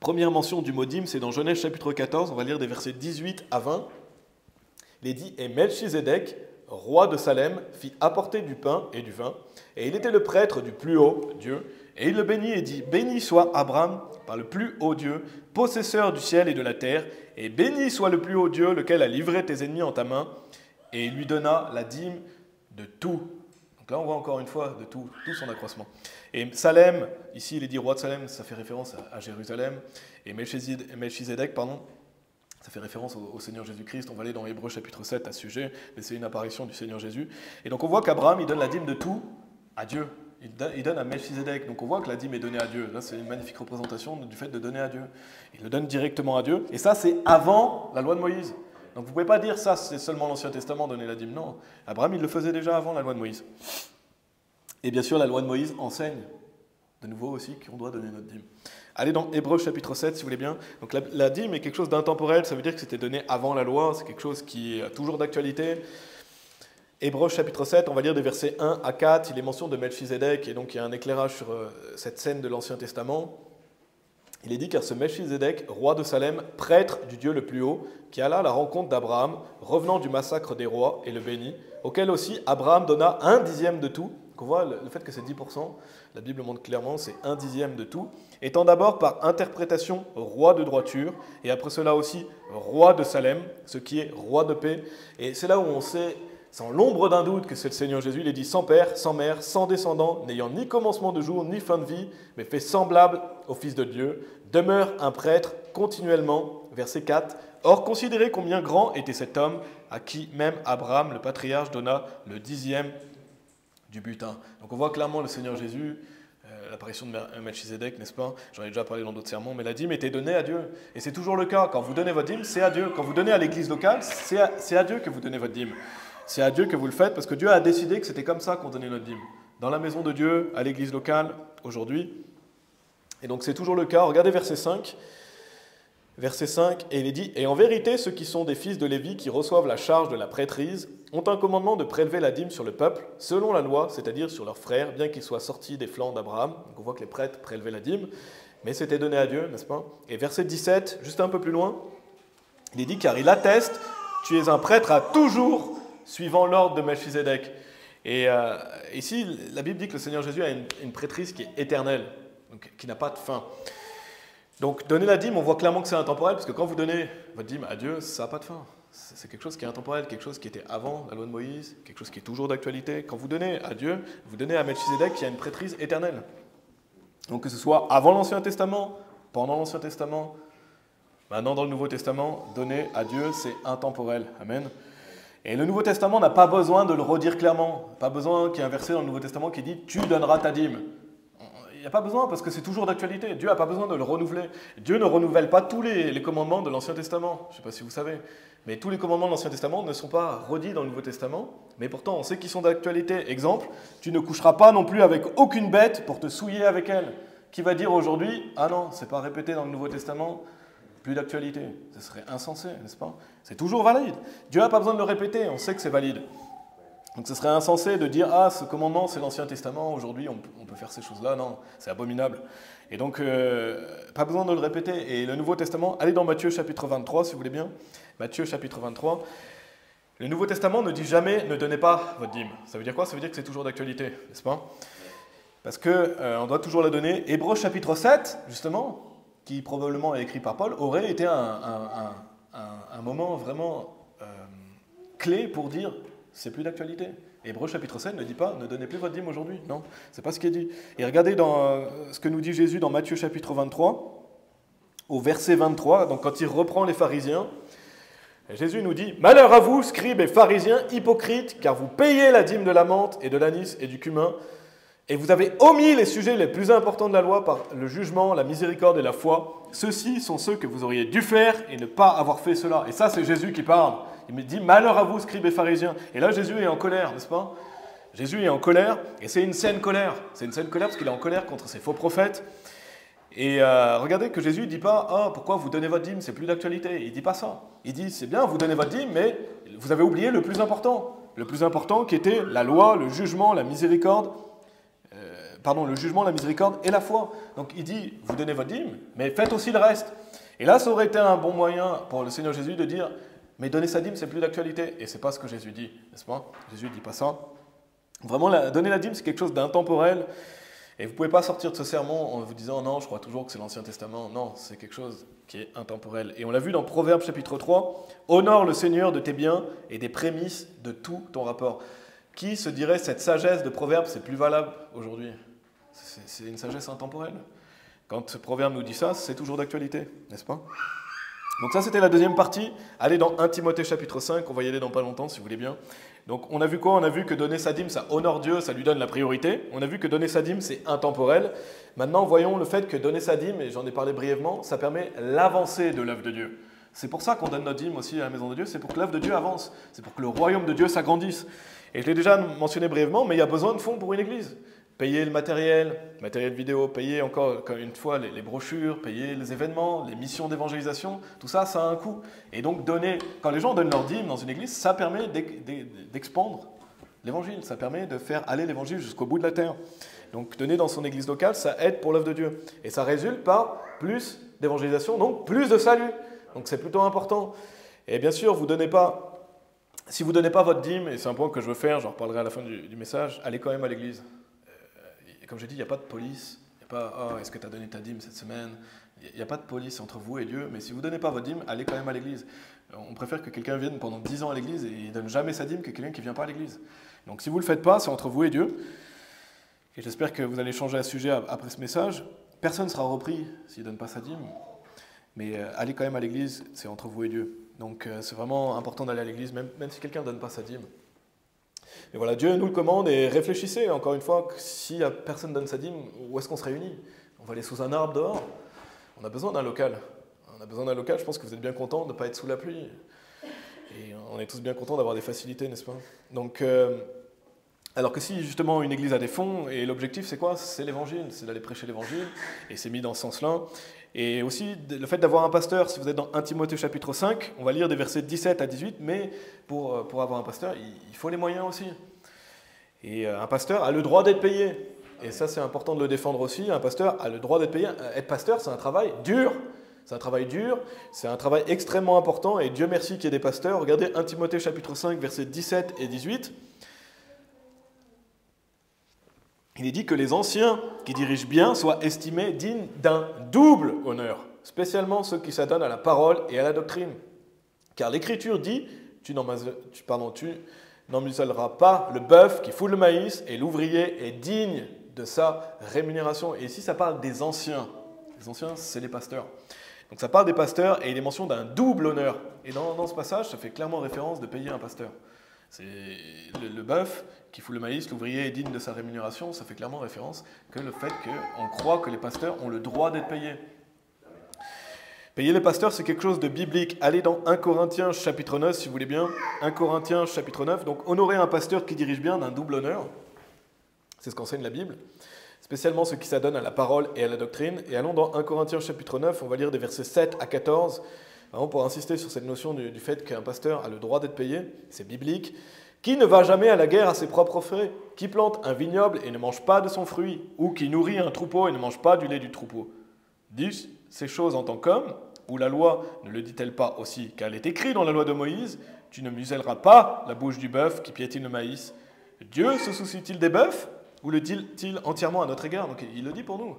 Première mention du mot dîme, c'est dans Genèse chapitre 14, on va lire des versets 18 à 20. Il est dit « Et Melchizedek roi de Salem, fit apporter du pain et du vin, et il était le prêtre du plus haut Dieu, et il le bénit et dit, béni soit Abraham par le plus haut Dieu, possesseur du ciel et de la terre, et béni soit le plus haut Dieu, lequel a livré tes ennemis en ta main, et il lui donna la dîme de tout. Donc là, on voit encore une fois de tout son accroissement. Et Salem, ici il est dit roi de Salem, ça fait référence à Jérusalem, et Melchizedek, ça fait référence au Seigneur Jésus-Christ. On va aller dans Hébreux chapitre 7 à ce sujet, mais c'est une apparition du Seigneur Jésus. Et donc on voit qu'Abraham, il donne la dîme de tout à Dieu. Il donne à Melchizedek. Donc on voit que la dîme est donnée à Dieu. Là, c'est une magnifique représentation du fait de donner à Dieu. Il le donne directement à Dieu. Et ça, c'est avant la loi de Moïse. Donc vous ne pouvez pas dire ça, c'est seulement l'Ancien Testament, donner la dîme. Non, Abraham, il le faisait déjà avant la loi de Moïse. Et bien sûr, la loi de Moïse enseigne, de nouveau aussi, qu'on doit donner notre dîme. Allez dans Hébreux chapitre 7, si vous voulez bien. Donc la dîme est quelque chose d'intemporel, ça veut dire que c'était donné avant la loi, c'est quelque chose qui est toujours d'actualité. Hébreux chapitre 7, on va lire des versets 1 à 4, il est mention de Melchizedek, et donc il y a un éclairage sur cette scène de l'Ancien Testament. Il est dit, car ce Melchizedek, roi de Salem, prêtre du Dieu le plus haut, qui alla à la rencontre d'Abraham, revenant du massacre des rois, et le bénit, auquel aussi Abraham donna 1/10 de tout. Donc on voit le fait que c'est 10%, la Bible montre clairement, c'est 1/10 de tout, étant d'abord par interprétation roi de droiture, et après cela aussi roi de Salem, ce qui est roi de paix. Et c'est là où on sait, sans l'ombre d'un doute, que c'est le Seigneur Jésus. Il est dit sans père, sans mère, sans descendant, n'ayant ni commencement de jour, ni fin de vie, mais fait semblable au Fils de Dieu, demeure un prêtre continuellement. Verset 4. Or, considérez combien grand était cet homme, à qui même Abraham, le patriarche, donna le 10e du butin. Donc on voit clairement le Seigneur Jésus, l'apparition de Melchizedek, n'est-ce pas? J'en ai déjà parlé dans d'autres sermons, mais la dîme était donnée à Dieu. Et c'est toujours le cas. Quand vous donnez votre dîme, c'est à Dieu. Quand vous donnez à l'église locale, c'est à Dieu que vous donnez votre dîme. C'est à Dieu que vous le faites, parce que Dieu a décidé que c'était comme ça qu'on donnait notre dîme. Dans la maison de Dieu, à l'église locale, aujourd'hui. Et donc c'est toujours le cas. Regardez verset 5. Verset 5, et il est dit, « Et en vérité, ceux qui sont des fils de Lévi, qui reçoivent la charge de la prêtrise, ont un commandement de prélever la dîme sur le peuple, selon la loi, c'est-à-dire sur leurs frères, bien qu'ils soient sortis des flancs d'Abraham. » Donc on voit que les prêtres prélevaient la dîme, mais c'était donné à Dieu, n'est-ce pas? Et verset 17, juste un peu plus loin, il est dit, « Car il atteste, tu es un prêtre à toujours, suivant l'ordre de Melchizedek. » Et ici, la Bible dit que le Seigneur Jésus a une prêtrise qui est éternelle, donc qui n'a pas de fin. Donc, donner la dîme, on voit clairement que c'est intemporel, parce que quand vous donnez votre dîme à Dieu, ça n'a pas de fin. C'est quelque chose qui est intemporel, quelque chose qui était avant la loi de Moïse, quelque chose qui est toujours d'actualité. Quand vous donnez à Dieu, vous donnez à Melchizedek qui a une prêtrise éternelle. Donc, que ce soit avant l'Ancien Testament, pendant l'Ancien Testament, maintenant dans le Nouveau Testament, donner à Dieu, c'est intemporel. Amen. Et le Nouveau Testament n'a pas besoin de le redire clairement. Pas besoin qu'il y ait un verset dans le Nouveau Testament qui dit « Tu donneras ta dîme ». Il n'y a pas besoin, parce que c'est toujours d'actualité. Dieu n'a pas besoin de le renouveler. Dieu ne renouvelle pas tous les commandements de l'Ancien Testament. Je ne sais pas si vous savez. Mais tous les commandements de l'Ancien Testament ne sont pas redits dans le Nouveau Testament. Mais pourtant, on sait qu'ils sont d'actualité. Exemple, tu ne coucheras pas non plus avec aucune bête pour te souiller avec elle. Qui va dire aujourd'hui, ah non, ce n'est pas répété dans le Nouveau Testament, plus d'actualité. Ce serait insensé, n'est-ce pas? C'est toujours valide. Dieu n'a pas besoin de le répéter, on sait que c'est valide. Donc ce serait insensé de dire « Ah, ce commandement, c'est l'Ancien Testament, aujourd'hui, on peut faire ces choses-là. » Non, c'est abominable. Et donc, pas besoin de le répéter. Et le Nouveau Testament, allez dans Matthieu chapitre 23, si vous voulez bien. Matthieu chapitre 23. Le Nouveau Testament ne dit jamais « Ne donnez pas votre dîme ». Ça veut dire quoi? Ça veut dire que c'est toujours d'actualité, n'est-ce pas? Parce qu'on doit toujours la donner. Hébreux chapitre 7, justement, qui probablement est écrit par Paul, aurait été un moment vraiment clé pour dire « C'est plus d'actualité ». Hébreux chapitre 7 ne dit pas « Ne donnez plus votre dîme aujourd'hui ». Non, c'est pas ce qui est dit. Et regardez dans ce que nous dit Jésus dans Matthieu chapitre 23, au verset 23, donc quand il reprend les pharisiens, Jésus nous dit « Malheur à vous, scribes et pharisiens, hypocrites, car vous payez la dîme de la menthe et de l'anis et du cumin, et vous avez omis les sujets les plus importants de la loi par le jugement, la miséricorde et la foi. Ceux-ci sont ceux que vous auriez dû faire et ne pas avoir fait cela. » Et ça, c'est Jésus qui parle. Il me dit « Malheur à vous, scribes et pharisiens ». Et là, Jésus est en colère, n'est-ce pas? Jésus est en colère, et c'est une saine colère. C'est une saine colère parce qu'il est en colère contre ces faux prophètes. Et regardez que Jésus ne dit pas « Ah, pourquoi vous donnez votre dîme, c'est plus d'actualité ». Il ne dit pas ça. Il dit « C'est bien, vous donnez votre dîme, mais vous avez oublié le plus important. Le plus important qui était la loi, le jugement, la miséricorde. Le jugement, la miséricorde et la foi. » Donc il dit « Vous donnez votre dîme, mais faites aussi le reste. » Et là, ça aurait été un bon moyen pour le Seigneur Jésus de dire Mais donner sa dîme, c'est plus d'actualité. Et c'est pas ce que Jésus dit, n'est-ce pas? Jésus ne dit pas ça. Vraiment, donner la dîme, c'est quelque chose d'intemporel. Et vous ne pouvez pas sortir de ce sermon en vous disant non, je crois toujours que c'est l'Ancien Testament. Non, c'est quelque chose qui est intemporel. Et on l'a vu dans Proverbes chapitre 3, honore le Seigneur de tes biens et des prémices de tout ton rapport. Qui se dirait cette sagesse de Proverbes, c'est plus valable aujourd'hui? C'est une sagesse intemporelle. Quand ce Proverbe nous dit ça, c'est toujours d'actualité, n'est-ce pas? Donc ça, c'était la deuxième partie. Allez dans 1 Timothée chapitre 5, on va y aller dans pas longtemps si vous voulez bien. Donc on a vu quoi? On a vu que donner sa dîme, ça honore Dieu, ça lui donne la priorité. On a vu que donner sa dîme, c'est intemporel. Maintenant, voyons le fait que donner sa dîme, et j'en ai parlé brièvement, ça permet l'avancée de l'œuvre de Dieu. C'est pour ça qu'on donne notre dîme aussi à la maison de Dieu, c'est pour que l'œuvre de Dieu avance, c'est pour que le royaume de Dieu s'agrandisse. Et je l'ai déjà mentionné brièvement, mais il y a besoin de fonds pour une église. Payer le matériel vidéo, payer encore une fois les brochures, payer les événements, les missions d'évangélisation, tout ça, ça a un coût. Et donc donner, quand les gens donnent leur dîme dans une église, ça permet d'expandre l'évangile, ça permet de faire aller l'évangile jusqu'au bout de la terre. Donc donner dans son église locale, ça aide pour l'œuvre de Dieu. Et ça résulte par plus d'évangélisation, donc plus de salut. Donc c'est plutôt important. Et bien sûr, si vous ne donnez pas votre dîme, et c'est un point que je veux faire, j'en reparlerai à la fin du message, allez quand même à l'église. Comme j'ai dit, il n'y a pas de police, il n'y a pas « oh, est-ce que tu as donné ta dîme cette semaine ?» Il n'y a pas de police entre vous et Dieu, mais si vous ne donnez pas votre dîme, allez quand même à l'église. On préfère que quelqu'un vienne pendant 10 ans à l'église et il ne donne jamais sa dîme que quelqu'un qui ne vient pas à l'église. Donc si vous ne le faites pas, c'est entre vous et Dieu. Et j'espère que vous allez changer à ce sujet après ce message. Personne ne sera repris s'il ne donne pas sa dîme, mais allez quand même à l'église, c'est entre vous et Dieu. Donc c'est vraiment important d'aller à l'église, même si quelqu'un ne donne pas sa dîme. Et voilà, Dieu nous le commande et réfléchissez, encore une fois, que si personne ne donne sa dîme, où est-ce qu'on se réunit? On va aller sous un arbre dehors? On a besoin d'un local. On a besoin d'un local, je pense que vous êtes bien contents de ne pas être sous la pluie. Et on est tous bien contents d'avoir des facilités, n'est-ce pas? Donc, alors que si justement une église a des fonds, et l'objectif c'est quoi? C'est l'évangile, c'est d'aller prêcher l'évangile, et c'est mis dans ce sens-là. Et aussi le fait d'avoir un pasteur, si vous êtes dans 1 Timothée chapitre 5, on va lire des versets 17 à 18, mais pour avoir un pasteur, il faut les moyens aussi. Et un pasteur a le droit d'être payé. Et ça c'est important de le défendre aussi, un pasteur a le droit d'être payé. Être pasteur, c'est un travail dur. C'est un travail dur, c'est un travail extrêmement important, et Dieu merci qu'il y ait des pasteurs. Regardez 1 Timothée chapitre 5, versets 17 et 18. Il est dit que les anciens qui dirigent bien soient estimés dignes d'un double honneur, spécialement ceux qui s'adonnent à la parole et à la doctrine. Car l'Écriture dit, tu n'emmuselleras pas le bœuf qui foule le maïs, et l'ouvrier est digne de sa rémunération. Et ici, ça parle des anciens. Les anciens, c'est les pasteurs. Donc ça parle des pasteurs, et il est mention d'un double honneur. Et dans ce passage, ça fait clairement référence de payer un pasteur. C'est le bœuf qui fout le maïs, l'ouvrier est digne de sa rémunération, ça fait clairement référence que le fait qu'on croit que les pasteurs ont le droit d'être payés. Payer les pasteurs, c'est quelque chose de biblique. Allez dans 1 Corinthiens chapitre 9, si vous voulez bien. 1 Corinthiens chapitre 9. Donc honorer un pasteur qui dirige bien d'un double honneur. C'est ce qu'enseigne la Bible. Spécialement ceux qui s'adonnent à la parole et à la doctrine. Et allons dans 1 Corinthiens chapitre 9, on va lire des versets 7 à 14. Vraiment pour insister sur cette notion du fait qu'un pasteur a le droit d'être payé, c'est biblique. Qui ne va jamais à la guerre à ses propres frais? Qui plante un vignoble et ne mange pas de son fruit? Ou qui nourrit un troupeau et ne mange pas du lait du troupeau? Dis ces choses en tant qu'homme, ou la loi ne le dit-elle pas aussi? Car il est écrit dans la loi de Moïse, tu ne muselleras pas la bouche du bœuf qui piétine le maïs. Dieu se soucie-t-il des bœufs, ou le dit-il entièrement à notre égard? Donc il le dit pour nous.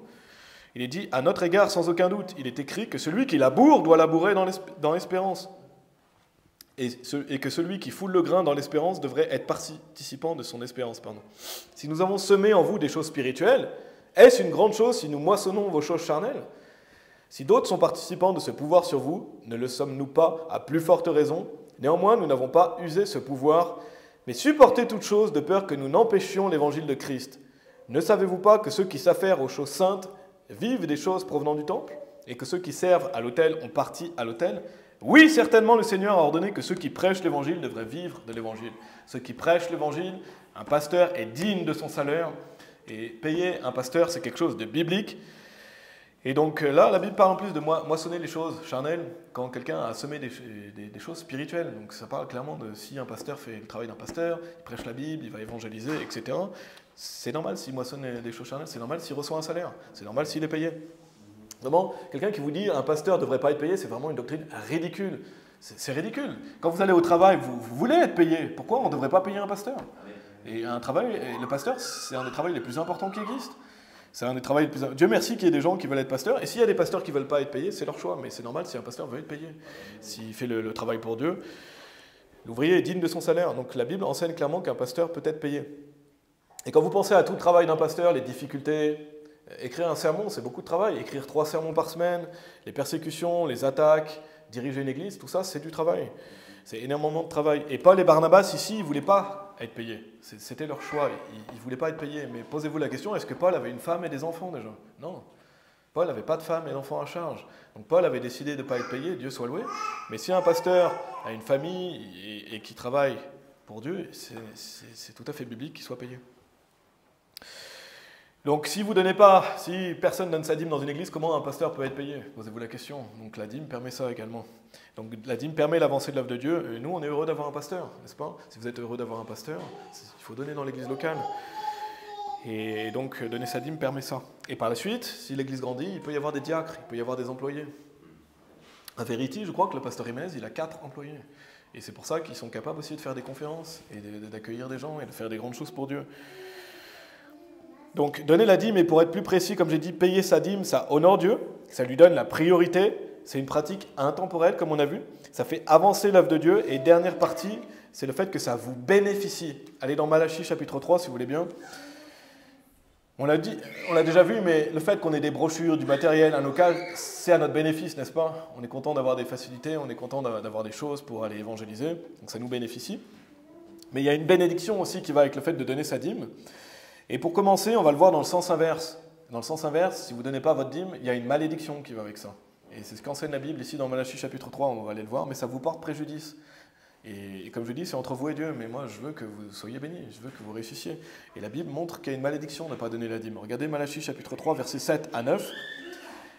Il est dit à notre égard sans aucun doute. Il est écrit que celui qui laboure doit labourer dans l'espérance. Et que celui qui foule le grain dans l'espérance devrait être participant de son espérance. Si nous avons semé en vous des choses spirituelles, est-ce une grande chose si nous moissonnons vos choses charnelles? Si d'autres sont participants de ce pouvoir sur vous, ne le sommes-nous pas à plus forte raison? Néanmoins, nous n'avons pas usé ce pouvoir, mais supportez toutes choses de peur que nous n'empêchions l'évangile de Christ. Ne savez-vous pas que ceux qui s'affairent aux choses saintes vivent des choses provenant du temple, et que ceux qui servent à l'autel ont partie à l'autel? Oui, certainement, le Seigneur a ordonné que ceux qui prêchent l'évangile devraient vivre de l'évangile. Ceux qui prêchent l'évangile, un pasteur est digne de son salaire, et payer un pasteur, c'est quelque chose de biblique. Et donc là, la Bible parle en plus de moissonner les choses charnelles quand quelqu'un a semé des choses spirituelles. Donc ça parle clairement de si un pasteur fait le travail d'un pasteur, il prêche la Bible, il va évangéliser, etc. C'est normal s'il moissonne des choses charnelles, c'est normal s'il reçoit un salaire, c'est normal s'il est payé. Vraiment, quelqu'un qui vous dit un pasteur ne devrait pas être payé, c'est vraiment une doctrine ridicule. C'est ridicule. Quand vous allez au travail, vous voulez être payé. Pourquoi on ne devrait pas payer un pasteur? Et le pasteur, c'est un des travaux les plus importants qui existent. C'est un des travaux les plus... Dieu merci qu'il y ait des gens qui veulent être pasteurs. Et s'il y a des pasteurs qui ne veulent pas être payés, c'est leur choix. Mais c'est normal si un pasteur veut être payé. S'il fait le travail pour Dieu, l'ouvrier est digne de son salaire. Donc la Bible enseigne clairement qu'un pasteur peut être payé. Et quand vous pensez à tout le travail d'un pasteur, les difficultés, écrire un sermon, c'est beaucoup de travail. Écrire 3 sermons par semaine, les persécutions, les attaques, diriger une église, tout ça, c'est du travail. C'est énormément de travail. Et Paul et Barnabas, ici, ils ne voulaient pas être payés. C'était leur choix. Ils ne voulaient pas être payés. Mais posez-vous la question, est-ce que Paul avait une femme et des enfants déjà? Non. Paul n'avait pas de femme et d'enfants à charge. Donc Paul avait décidé de ne pas être payé, Dieu soit loué. Mais si un pasteur a une famille et qui travaille pour Dieu, c'est tout à fait biblique qu'il soit payé. Donc si personne ne donne sa dîme dans une église, comment un pasteur peut être payé? Posez-vous la question. Donc la dîme permet ça également. Donc la dîme permet l'avancée de l'œuvre de Dieu. Et nous, on est heureux d'avoir un pasteur, n'est-ce pas? Si vous êtes heureux d'avoir un pasteur, il faut donner dans l'église locale. Et donc donner sa dîme permet ça. Et par la suite, si l'église grandit, il peut y avoir des diacres, il peut y avoir des employés. À Verity, je crois que le pasteur Jiménez, il a 4 employés. Et c'est pour ça qu'ils sont capables aussi de faire des conférences et d'accueillir des gens et de faire des grandes choses pour Dieu. Donc, donner la dîme, et pour être plus précis, comme j'ai dit, payer sa dîme, ça honore Dieu, ça lui donne la priorité, c'est une pratique intemporelle, comme on a vu, ça fait avancer l'œuvre de Dieu, et dernière partie, c'est le fait que ça vous bénéficie. Allez dans Malachie chapitre 3, si vous voulez bien. On l'a déjà vu, mais le fait qu'on ait des brochures, du matériel, un local, c'est à notre bénéfice, n'est-ce pas? On est content d'avoir des facilités, on est content d'avoir des choses pour aller évangéliser, donc ça nous bénéficie. Mais il y a une bénédiction aussi qui va avec le fait de donner sa dîme. Et pour commencer, on va le voir dans le sens inverse. Dans le sens inverse, si vous ne donnez pas votre dîme, il y a une malédiction qui va avec ça. Et c'est ce qu'enseigne la Bible ici dans Malachie chapitre 3, on va aller le voir, mais ça vous porte préjudice. Et comme je dis, c'est entre vous et Dieu, mais moi je veux que vous soyez bénis, je veux que vous réussissiez. Et la Bible montre qu'il y a une malédiction de ne pas donner la dîme. Regardez Malachie chapitre 3, versets 7 à 9.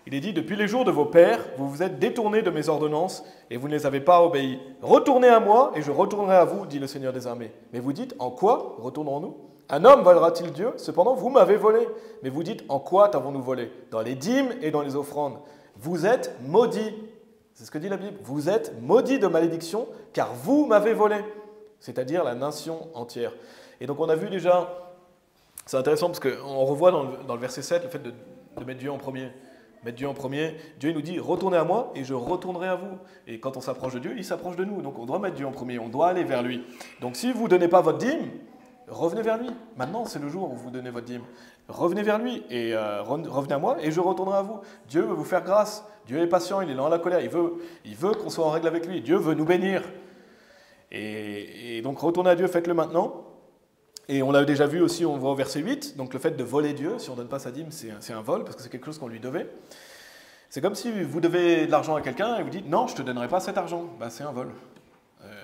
Il est dit, « Depuis les jours de vos pères, vous vous êtes détournés de mes ordonnances et vous ne les avez pas obéies. Retournez à moi et je retournerai à vous, dit le Seigneur des armées. Mais vous dites, en quoi retournerons-nous ? Un homme volera-t-il Dieu? Cependant, vous m'avez volé. Mais vous dites, en quoi t'avons-nous volé? Dans les dîmes et dans les offrandes. Vous êtes maudits. » C'est ce que dit la Bible. « Vous êtes maudits de malédiction, car vous m'avez volé. » C'est-à-dire la nation entière. Et donc on a vu déjà, c'est intéressant parce qu'on revoit dans le verset 7 le fait de mettre Dieu en premier. Mettre Dieu en premier. Dieu nous dit, retournez à moi et je retournerai à vous. Et quand on s'approche de Dieu, il s'approche de nous. Donc on doit mettre Dieu en premier, on doit aller vers lui. Donc si vous ne donnez pas votre dîme, revenez vers lui. Maintenant, c'est le jour où vous donnez votre dîme. Revenez vers lui et revenez à moi et je retournerai à vous. Dieu veut vous faire grâce. Dieu est patient, il est lent à la colère. Il veut qu'on soit en règle avec lui. Dieu veut nous bénir. Et donc, retournez à Dieu, faites-le maintenant. Et on l'a déjà vu aussi, on voit au verset 8. Donc, le fait de voler Dieu, si on ne donne pas sa dîme, c'est un vol parce que c'est quelque chose qu'on lui devait. C'est comme si vous devez de l'argent à quelqu'un et vous dites « Non, je ne te donnerai pas cet argent. » C'est un vol.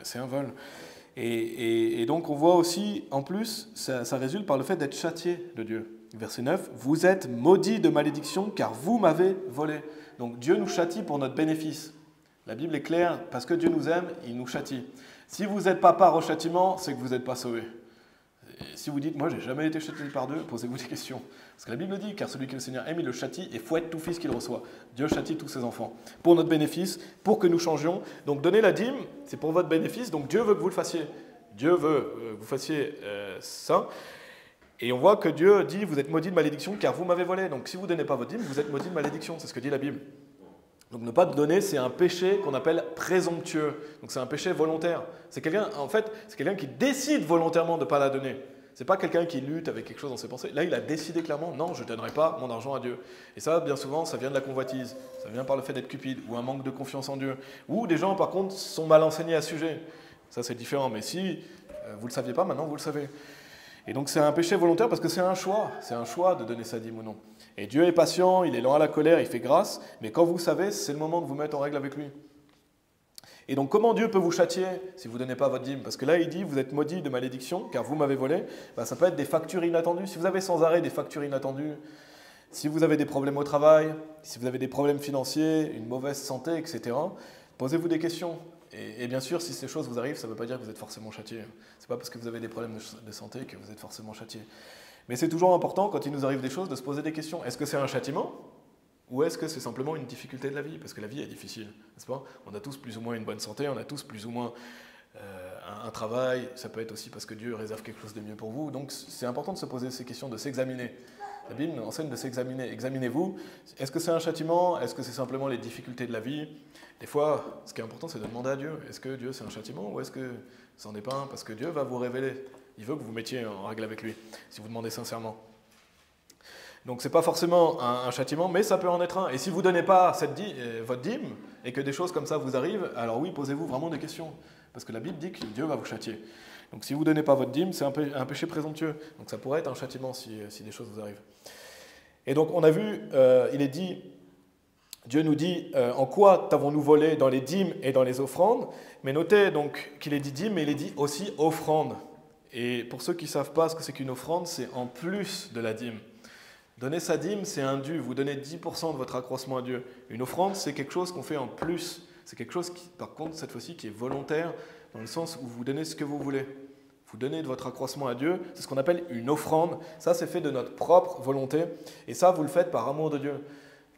C'est un vol. Et donc on voit aussi, en plus, ça résulte par le fait d'être châtié de Dieu. Verset 9, « Vous êtes maudits de malédiction, car vous m'avez volé. » Donc Dieu nous châtie pour notre bénéfice. La Bible est claire, parce que Dieu nous aime, il nous châtie. Si vous n'êtes pas part au châtiment, c'est que vous n'êtes pas sauvé. Et si vous dites, moi j'ai jamais été châtié par Dieu, posez-vous des questions. Parce que la Bible dit, car celui que le Seigneur aime, il le châtie et fouette tout fils qu'il reçoit. Dieu châtie tous ses enfants. Pour notre bénéfice, pour que nous changions. Donc donner la dîme, c'est pour votre bénéfice, donc Dieu veut que vous le fassiez. Dieu veut que vous fassiez ça. Et on voit que Dieu dit, vous êtes maudits de malédiction, car vous m'avez volé. Donc si vous ne donnez pas votre dîme, vous êtes maudits de malédiction, c'est ce que dit la Bible. Donc ne pas donner, c'est un péché qu'on appelle présomptueux. Donc c'est un péché volontaire. C'est quelqu'un, en fait, c'est quelqu'un qui décide volontairement de ne pas la donner. C'est pas quelqu'un qui lutte avec quelque chose dans ses pensées. Là, il a décidé clairement, non, je ne donnerai pas mon argent à Dieu. Et ça, bien souvent, ça vient de la convoitise. Ça vient par le fait d'être cupide ou un manque de confiance en Dieu. Ou des gens, par contre, sont mal enseignés à ce sujet. Ça, c'est différent. Mais si vous ne le saviez pas, maintenant, vous le savez. Et donc, c'est un péché volontaire parce que c'est un choix. C'est un choix de donner sa dîme ou non. Et Dieu est patient, il est lent à la colère, il fait grâce. Mais quand vous savez, c'est le moment de vous mettre en règle avec lui. Et donc, comment Dieu peut vous châtier si vous ne donnez pas votre dîme? Parce que là, il dit, vous êtes maudits de malédiction, car vous m'avez volé. Ça peut être des factures inattendues. Si vous avez sans arrêt des factures inattendues, si vous avez des problèmes au travail, si vous avez des problèmes financiers, une mauvaise santé, etc., posez-vous des questions. Et bien sûr, si ces choses vous arrivent, ça ne veut pas dire que vous êtes forcément châtié. Ce n'est pas parce que vous avez des problèmes de santé que vous êtes forcément châtié. Mais c'est toujours important, quand il nous arrive des choses, de se poser des questions. Est-ce que c'est un châtiment? Ou est-ce que c'est simplement une difficulté de la vie? Parce que la vie est difficile, n'est-ce pas? On a tous plus ou moins une bonne santé, on a tous plus ou moins un travail. Ça peut être aussi parce que Dieu réserve quelque chose de mieux pour vous. Donc c'est important de se poser ces questions, de s'examiner. La Bible enseigne de s'examiner. Examinez-vous. Est-ce que c'est un châtiment? Est-ce que c'est simplement les difficultés de la vie? Des fois, ce qui est important, c'est de demander à Dieu. Est-ce que Dieu, c'est un châtiment ou est-ce que ça n'en est pas un? Parce que Dieu va vous révéler. Il veut que vous mettiez en règle avec lui, si vous demandez sincèrement. Donc ce n'est pas forcément un châtiment, mais ça peut en être un. Et si vous ne donnez pas votre dîme, et que des choses comme ça vous arrivent, alors oui, posez-vous vraiment des questions. Parce que la Bible dit que Dieu va vous châtier. Donc si vous ne donnez pas votre dîme, c'est un péché présomptueux. Donc ça pourrait être un châtiment si des choses vous arrivent. Et donc on a vu, il est dit, Dieu nous dit, en quoi t'avons-nous volé dans les dîmes et dans les offrandes? Mais notez donc qu'il est dit dîme, mais il est dit aussi offrande. Et pour ceux qui ne savent pas ce que c'est qu'une offrande, c'est en plus de la dîme. Donner sa dîme, c'est un dû. Vous donnez 10% de votre accroissement à Dieu. Une offrande, c'est quelque chose qu'on fait en plus. C'est quelque chose qui, par contre, cette fois-ci, qui est volontaire, dans le sens où vous donnez ce que vous voulez. Vous donnez de votre accroissement à Dieu. C'est ce qu'on appelle une offrande. Ça, c'est fait de notre propre volonté. Et ça, vous le faites par amour de Dieu.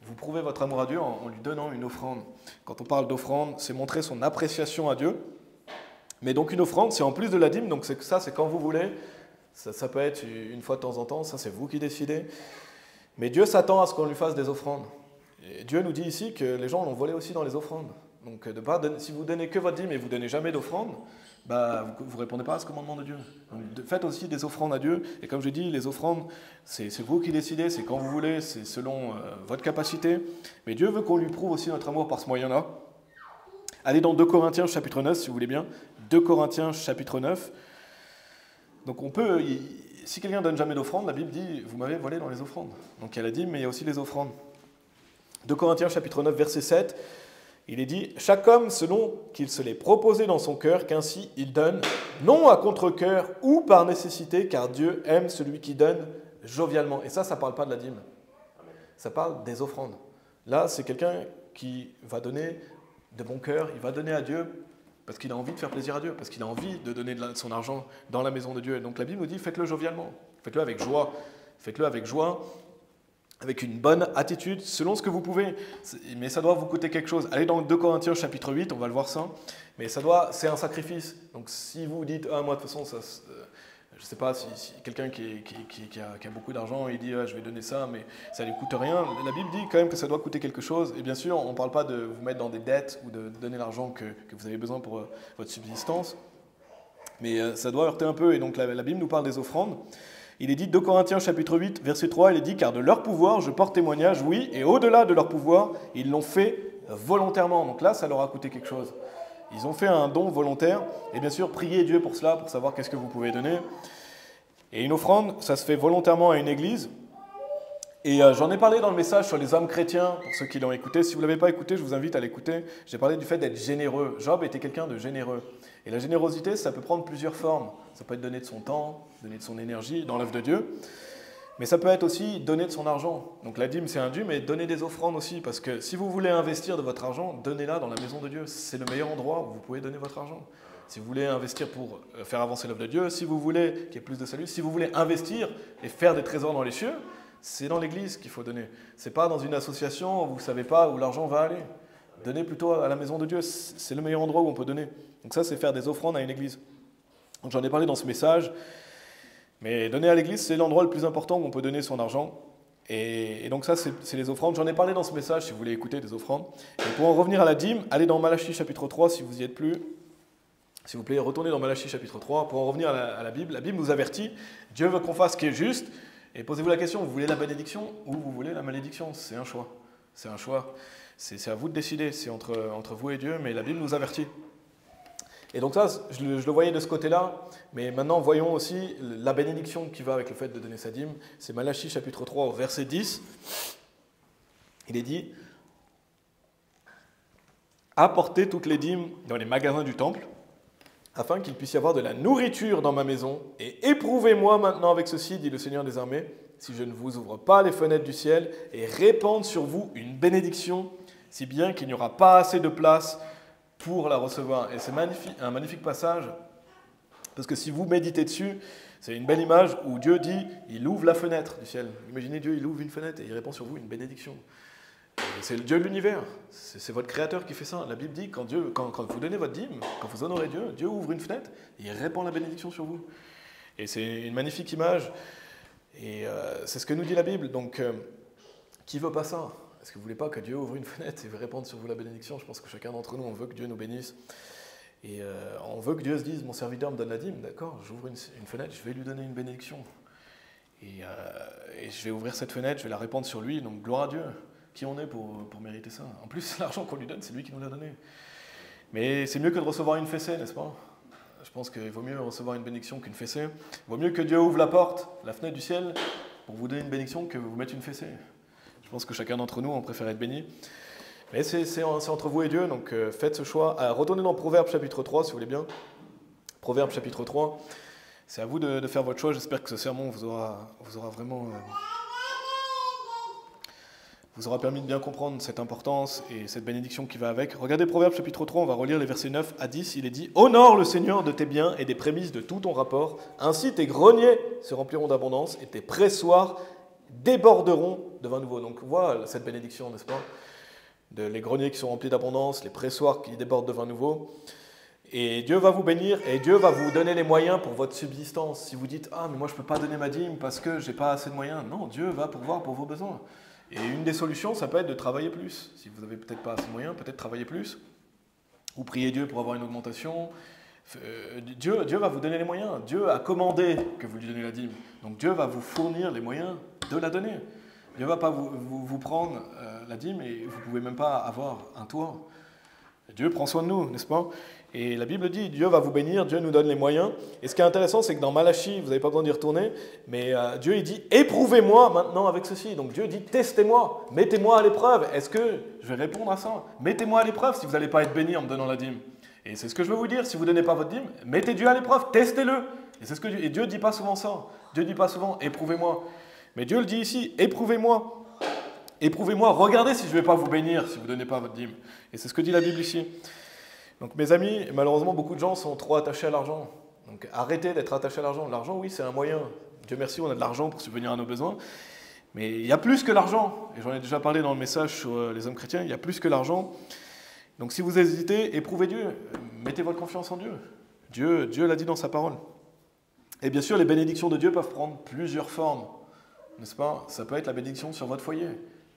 Vous prouvez votre amour à Dieu en lui donnant une offrande. Quand on parle d'offrande, c'est montrer son appréciation à Dieu. Mais donc une offrande, c'est en plus de la dîme. Donc ça, c'est quand vous voulez. Ça peut être une fois de temps en temps. Ça, c'est vous qui décidez. Mais Dieu s'attend à ce qu'on lui fasse des offrandes. Et Dieu nous dit ici que les gens l'ont volé aussi dans les offrandes. Donc si vous donnez que votre dîme et vous ne donnez jamais d'offrande, vous ne répondez pas à ce commandement de Dieu. Donc, faites aussi des offrandes à Dieu. Et comme je dis, les offrandes, c'est vous qui décidez, c'est quand vous voulez, c'est selon votre capacité. Mais Dieu veut qu'on lui prouve aussi notre amour par ce moyen-là. Allez dans 2 Corinthiens chapitre 9, si vous voulez bien. 2 Corinthiens chapitre 9. Donc on peut... Si quelqu'un ne donne jamais d'offrande, la Bible dit « vous m'avez volé dans les offrandes ». Donc il y a la dîme, mais il y a aussi les offrandes. 2 Corinthiens chapitre 9, verset 7, il est dit « Chaque homme selon qu'il se l'est proposé dans son cœur, qu'ainsi il donne, non à contre-cœur ou par nécessité, car Dieu aime celui qui donne jovialement. » Et ça ne parle pas de la dîme. Ça parle des offrandes. Là, c'est quelqu'un qui va donner de bon cœur, il va donner à Dieu parce qu'il a envie de faire plaisir à Dieu, parce qu'il a envie de donner de son argent dans la maison de Dieu. Et donc la Bible nous dit, faites-le jovialement, faites-le avec joie, faites-le avec joie, avec une bonne attitude, selon ce que vous pouvez. Mais ça doit vous coûter quelque chose. Allez dans 2 Corinthiens chapitre 8, on va le voir ça. Mais c'est un sacrifice. Donc si vous dites, moi de toute façon, je ne sais pas, si quelqu'un qui a beaucoup d'argent, il dit je vais donner ça, mais ça ne lui coûte rien. La Bible dit quand même que ça doit coûter quelque chose. Et bien sûr, on ne parle pas de vous mettre dans des dettes ou de donner l'argent que vous avez besoin pour votre subsistance. Mais ça doit heurter un peu. Et donc la Bible nous parle des offrandes. Il est dit, 2 Corinthiens chapitre 8, verset 3, il est dit, car de leur pouvoir, je porte témoignage, oui, et au-delà de leur pouvoir, ils l'ont fait volontairement. Donc là, ça leur a coûté quelque chose. Ils ont fait un don volontaire, et bien sûr, priez Dieu pour cela, pour savoir qu'est-ce que vous pouvez donner. Et une offrande, ça se fait volontairement à une église. Et j'en ai parlé dans le message sur les hommes chrétiens, pour ceux qui l'ont écouté. Si vous ne l'avez pas écouté, je vous invite à l'écouter. J'ai parlé du fait d'être généreux. Job était quelqu'un de généreux. Et la générosité, ça peut prendre plusieurs formes. Ça peut être donner de son temps, donner de son énergie dans l'œuvre de Dieu. Mais ça peut être aussi donner de son argent. Donc la dîme, c'est un dû, mais donner des offrandes aussi. Parce que si vous voulez investir de votre argent, donnez-la dans la maison de Dieu. C'est le meilleur endroit où vous pouvez donner votre argent. Si vous voulez investir pour faire avancer l'œuvre de Dieu, si vous voulez qu'il y ait plus de salut, si vous voulez investir et faire des trésors dans les cieux, c'est dans l'église qu'il faut donner. Ce n'est pas dans une association où vous ne savez pas où l'argent va aller. Donnez plutôt à la maison de Dieu. C'est le meilleur endroit où on peut donner. Donc ça, c'est faire des offrandes à une église. Donc j'en ai parlé dans ce message. Mais donner à l'église, c'est l'endroit le plus important où on peut donner son argent. Et donc ça, c'est les offrandes. J'en ai parlé dans ce message, si vous voulez écouter des offrandes. Et pour en revenir à la dîme, allez dans Malachie chapitre 3, si vous n'y êtes plus. S'il vous plaît, retournez dans Malachie chapitre 3. Pour en revenir à la Bible nous avertit. Dieu veut qu'on fasse ce qui est juste. Et posez-vous la question, vous voulez la bénédiction ou vous voulez la malédiction? C'est un choix. C'est un choix. C'est à vous de décider. C'est entre vous et Dieu, mais la Bible nous avertit. Et donc ça, je le voyais de ce côté-là, mais maintenant voyons aussi la bénédiction qui va avec le fait de donner sa dîme. C'est Malachie chapitre 3 au verset 10. Il est dit « Apportez toutes les dîmes dans les magasins du temple, afin qu'il puisse y avoir de la nourriture dans ma maison, et éprouvez-moi maintenant avec ceci, dit le Seigneur des armées, si je ne vous ouvre pas les fenêtres du ciel, et répande sur vous une bénédiction, si bien qu'il n'y aura pas assez de place pour la recevoir. » Et c'est un magnifique passage, parce que si vous méditez dessus, c'est une belle image où Dieu dit, il ouvre la fenêtre du ciel. Imaginez Dieu, il ouvre une fenêtre et il répand sur vous une bénédiction. Et c'est le Dieu de l'univers, c'est votre créateur qui fait ça. La Bible dit, quand vous donnez votre dîme, quand vous honorez Dieu, Dieu ouvre une fenêtre et il répand la bénédiction sur vous. Et c'est une magnifique image, et c'est ce que nous dit la Bible. Donc, qui veut pas ça? Est-ce que vous ne voulez pas que Dieu ouvre une fenêtre et répande sur vous la bénédiction? Je pense que chacun d'entre nous, on veut que Dieu nous bénisse. Et on veut que Dieu se dise, mon serviteur me donne la dîme, d'accord, j'ouvre une fenêtre, je vais lui donner une bénédiction. Et je vais ouvrir cette fenêtre, je vais la répandre sur lui, donc gloire à Dieu. Qui on est pour mériter ça? En plus, l'argent qu'on lui donne, c'est lui qui nous l'a donné. Mais c'est mieux que de recevoir une fessée, n'est-ce pas? Je pense qu'il vaut mieux recevoir une bénédiction qu'une fessée. Il vaut mieux que Dieu ouvre la porte, la fenêtre du ciel, pour vous donner une bénédiction que vous mettre une fessée. Je pense que chacun d'entre nous, on préfère être béni. Mais c'est entre vous et Dieu, donc faites ce choix. Retournez dans Proverbes chapitre 3, si vous voulez bien. Proverbes chapitre 3. C'est à vous de faire votre choix. J'espère que ce sermon vous aura vraiment... vous aura permis de bien comprendre cette importance et cette bénédiction qui va avec. Regardez Proverbes chapitre 3, on va relire les versets 9 à 10. Il est dit « Honore le Seigneur de tes biens et des prémices de tout ton rapport. Ainsi tes greniers se rempliront d'abondance et tes pressoirs déborderont de vin nouveau. » Donc voilà cette bénédiction, n'est-ce pas? Les greniers qui sont remplis d'abondance, les pressoirs qui débordent de vin nouveau. Et Dieu va vous bénir et Dieu va vous donner les moyens pour votre subsistance. Si vous dites « Ah, mais moi je ne peux pas donner ma dîme parce que je n'ai pas assez de moyens. » Non, Dieu va pourvoir pour vos besoins. Et une des solutions, ça peut être de travailler plus. Si vous n'avez peut-être pas assez de moyens, peut-être travailler plus. Ou prier Dieu pour avoir une augmentation. Dieu va vous donner les moyens. Dieu a commandé que vous lui donnez la dîme. Donc Dieu va vous fournir les moyens de la donner. Dieu ne va pas vous prendre la dîme et vous ne pouvez même pas avoir un toit. Dieu prend soin de nous, n'est-ce pas? Et la Bible dit, Dieu va vous bénir, Dieu nous donne les moyens. Et ce qui est intéressant, c'est que dans Malachie, vous n'avez pas besoin d'y retourner, mais Dieu il dit, éprouvez-moi maintenant avec ceci. Donc Dieu dit, testez-moi, mettez-moi à l'épreuve. Est-ce que je vais répondre à ça? Mettez-moi à l'épreuve si vous n'allez pas être béni en me donnant la dîme. Et c'est ce que je veux vous dire, si vous ne donnez pas votre dîme, mettez Dieu à l'épreuve, testez-le. Et c'est ce que Dieu ne dit pas souvent ça. Dieu ne dit pas souvent, éprouvez-moi. Mais Dieu le dit ici, éprouvez-moi. Éprouvez-moi, regardez si je ne vais pas vous bénir si vous ne donnez pas votre dîme. Et c'est ce que dit la Bible ici. Donc mes amis, malheureusement, beaucoup de gens sont trop attachés à l'argent. Donc arrêtez d'être attachés à l'argent. L'argent, oui, c'est un moyen. Dieu merci, on a de l'argent pour subvenir à nos besoins. Mais il y a plus que l'argent. Et j'en ai déjà parlé dans le message sur les hommes chrétiens, il y a plus que l'argent. Donc si vous hésitez, éprouvez Dieu. Mettez votre confiance en Dieu. Dieu l'a dit dans sa parole. Et bien sûr, les bénédictions de Dieu peuvent prendre plusieurs formes. N'est-ce pas? Ça peut être la bénédiction sur votre foyer,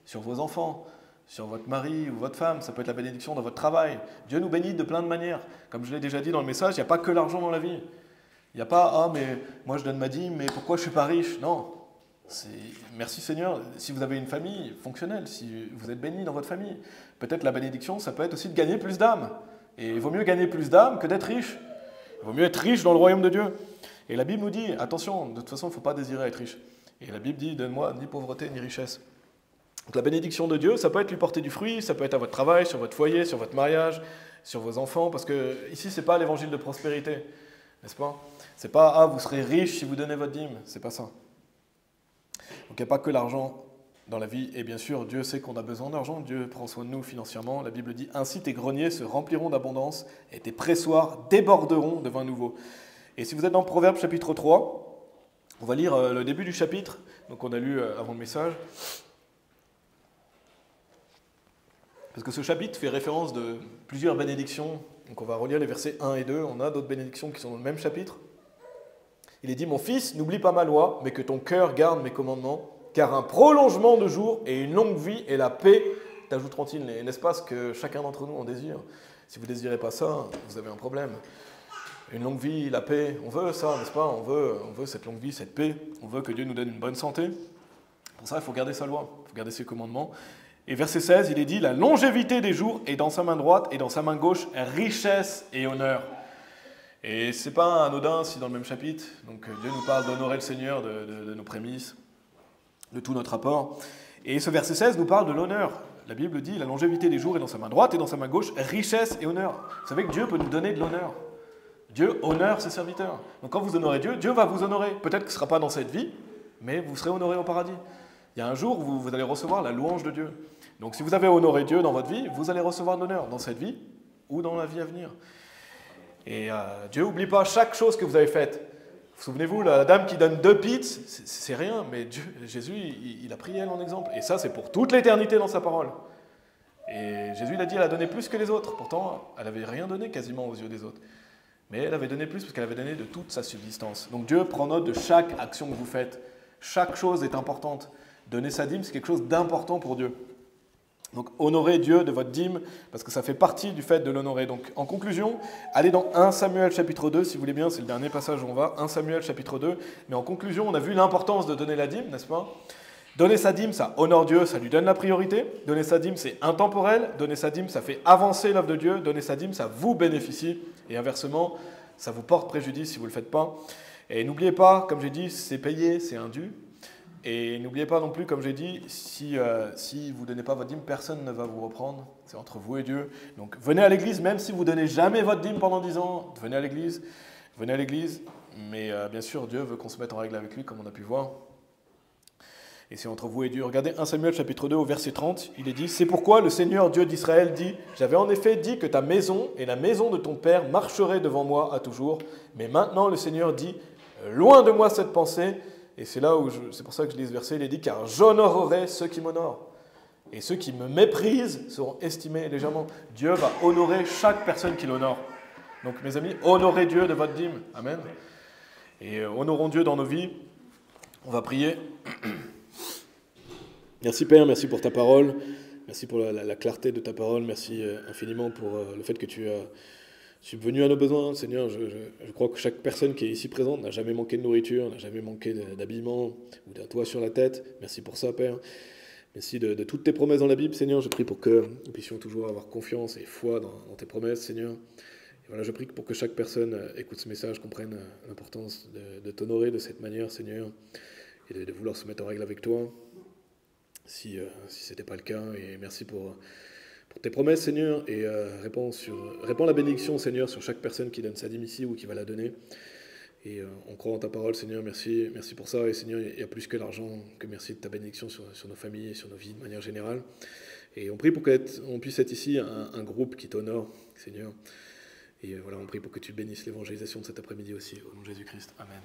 sur vos enfants, sur votre mari ou votre femme, ça peut être la bénédiction dans votre travail. Dieu nous bénit de plein de manières. Comme je l'ai déjà dit dans le message, il n'y a pas que l'argent dans la vie. Il n'y a pas « Ah, mais moi je donne ma dîme, mais pourquoi je ne suis pas riche ?» Non. Merci Seigneur, si vous avez une famille fonctionnelle, si vous êtes béni dans votre famille, peut-être la bénédiction, ça peut être aussi de gagner plus d'âmes. Et il vaut mieux gagner plus d'âmes que d'être riche. Il vaut mieux être riche dans le royaume de Dieu. Et la Bible nous dit, attention, de toute façon, il ne faut pas désirer être riche. Et la Bible dit, donne-moi ni pauvreté ni richesse. Donc la bénédiction de Dieu, ça peut être lui porter du fruit, ça peut être à votre travail, sur votre foyer, sur votre mariage, sur vos enfants, parce que ici, ce n'est pas l'évangile de prospérité, n'est-ce pas? Ce n'est pas, ah, vous serez riche si vous donnez votre dîme, c'est pas ça. Donc il n'y a pas que l'argent dans la vie, et bien sûr, Dieu sait qu'on a besoin d'argent, Dieu prend soin de nous financièrement. La Bible dit, ainsi tes greniers se rempliront d'abondance, et tes pressoirs déborderont de vin nouveau. Et si vous êtes dans Proverbes chapitre 3, on va lire le début du chapitre, donc on a lu avant le message. Parce que ce chapitre fait référence de plusieurs bénédictions. Donc on va relire les versets 1 et 2. On a d'autres bénédictions qui sont dans le même chapitre. Il est dit, mon fils, n'oublie pas ma loi, mais que ton cœur garde mes commandements, car un prolongement de jours et une longue vie et la paix t'ajouteront-ils. N'est-ce pas ce que chacun d'entre nous en désire? Si vous ne désirez pas ça, vous avez un problème. Une longue vie, la paix, on veut ça, n'est-ce pas? On veut cette longue vie, cette paix. On veut que Dieu nous donne une bonne santé. Pour ça, il faut garder sa loi, il faut garder ses commandements. Et verset 16, il est dit, la longévité des jours est dans sa main droite et dans sa main gauche, richesse et honneur. Et ce n'est pas anodin si dans le même chapitre, donc Dieu nous parle d'honorer le Seigneur, de nos prémices, de tout notre rapport. Et ce verset 16 nous parle de l'honneur. La Bible dit, la longévité des jours est dans sa main droite et dans sa main gauche, richesse et honneur. Vous savez que Dieu peut nous donner de l'honneur. Dieu honore ses serviteurs. Donc quand vous honorez Dieu, Dieu va vous honorer. Peut-être que ce ne sera pas dans cette vie, mais vous serez honoré au paradis. Il y a un jour où vous allez recevoir la louange de Dieu. Donc si vous avez honoré Dieu dans votre vie, vous allez recevoir de l'honneur dans cette vie ou dans la vie à venir. Et Dieu n'oublie pas chaque chose que vous avez faite. Vous souvenez-vous, la dame qui donne 2 pizzas, c'est rien, mais Jésus, il a pris elle en exemple. Et ça, c'est pour toute l'éternité dans sa parole. Et Jésus, il a dit, elle a donné plus que les autres. Pourtant, elle n'avait rien donné quasiment aux yeux des autres. Mais elle avait donné plus parce qu'elle avait donné de toute sa subsistance. Donc Dieu prend note de chaque action que vous faites. Chaque chose est importante. Donner sa dîme, c'est quelque chose d'important pour Dieu. Donc honorez Dieu de votre dîme, parce que ça fait partie du fait de l'honorer. Donc en conclusion, allez dans 1 Samuel chapitre 2, si vous voulez bien, c'est le dernier passage où on va, 1 Samuel chapitre 2. Mais en conclusion, on a vu l'importance de donner la dîme, n'est-ce pas? Donner sa dîme, ça honore Dieu, ça lui donne la priorité. Donner sa dîme, c'est intemporel. Donner sa dîme, ça fait avancer l'œuvre de Dieu. Donner sa dîme, ça vous bénéficie. Et inversement, ça vous porte préjudice si vous ne le faites pas. Et n'oubliez pas, comme j'ai dit, c'est payé, c'est un dû. Et n'oubliez pas non plus, comme j'ai dit, si vous ne donnez pas votre dîme, personne ne va vous reprendre. C'est entre vous et Dieu. Donc venez à l'église, même si vous ne donnez jamais votre dîme pendant 10 ans, venez à l'église. Venez à l'église. Mais bien sûr, Dieu veut qu'on se mette en règle avec lui, comme on a pu voir. Et c'est entre vous et Dieu. Regardez 1 Samuel chapitre 2 au verset 30, il est dit « C'est pourquoi le Seigneur Dieu d'Israël dit « J'avais en effet dit que ta maison et la maison de ton père marcheraient devant moi à toujours. Mais maintenant le Seigneur dit « Loin de moi cette pensée. » Et c'est là où c'est pour ça que je lis ce verset, il est dit « Car j'honorerai ceux qui m'honorent. Et ceux qui me méprisent seront estimés légèrement. » Dieu va honorer chaque personne qui l'honore. Donc mes amis, honorez Dieu de votre dîme. Amen. Et honorons Dieu dans nos vies. On va prier. Merci Père, merci pour ta parole, merci pour la clarté de ta parole, merci infiniment pour le fait que tu as subvenu à nos besoins. Seigneur, je crois que chaque personne qui est ici présente n'a jamais manqué de nourriture, n'a jamais manqué d'habillement ou d'un toit sur la tête. Merci pour ça Père. Merci de toutes tes promesses dans la Bible, Seigneur. Je prie pour que nous puissions toujours avoir confiance et foi dans tes promesses, Seigneur. Et voilà, je prie pour que chaque personne écoute ce message, comprenne l'importance de t'honorer de cette manière, Seigneur, et de vouloir se mettre en règle avec toi. Si ce n'était pas le cas, et merci pour tes promesses, Seigneur, et répands la bénédiction, Seigneur, sur chaque personne qui donne sa dîme ici ou qui va la donner. Et on croit en ta parole, Seigneur, merci pour ça, et Seigneur, il y a plus que l'argent, que merci de ta bénédiction sur nos familles et sur nos vies de manière générale. Et on prie pour qu'on puisse être ici un groupe qui t'honore, Seigneur. Et voilà, on prie pour que tu bénisses l'évangélisation de cet après-midi aussi, au nom de Jésus-Christ. Amen.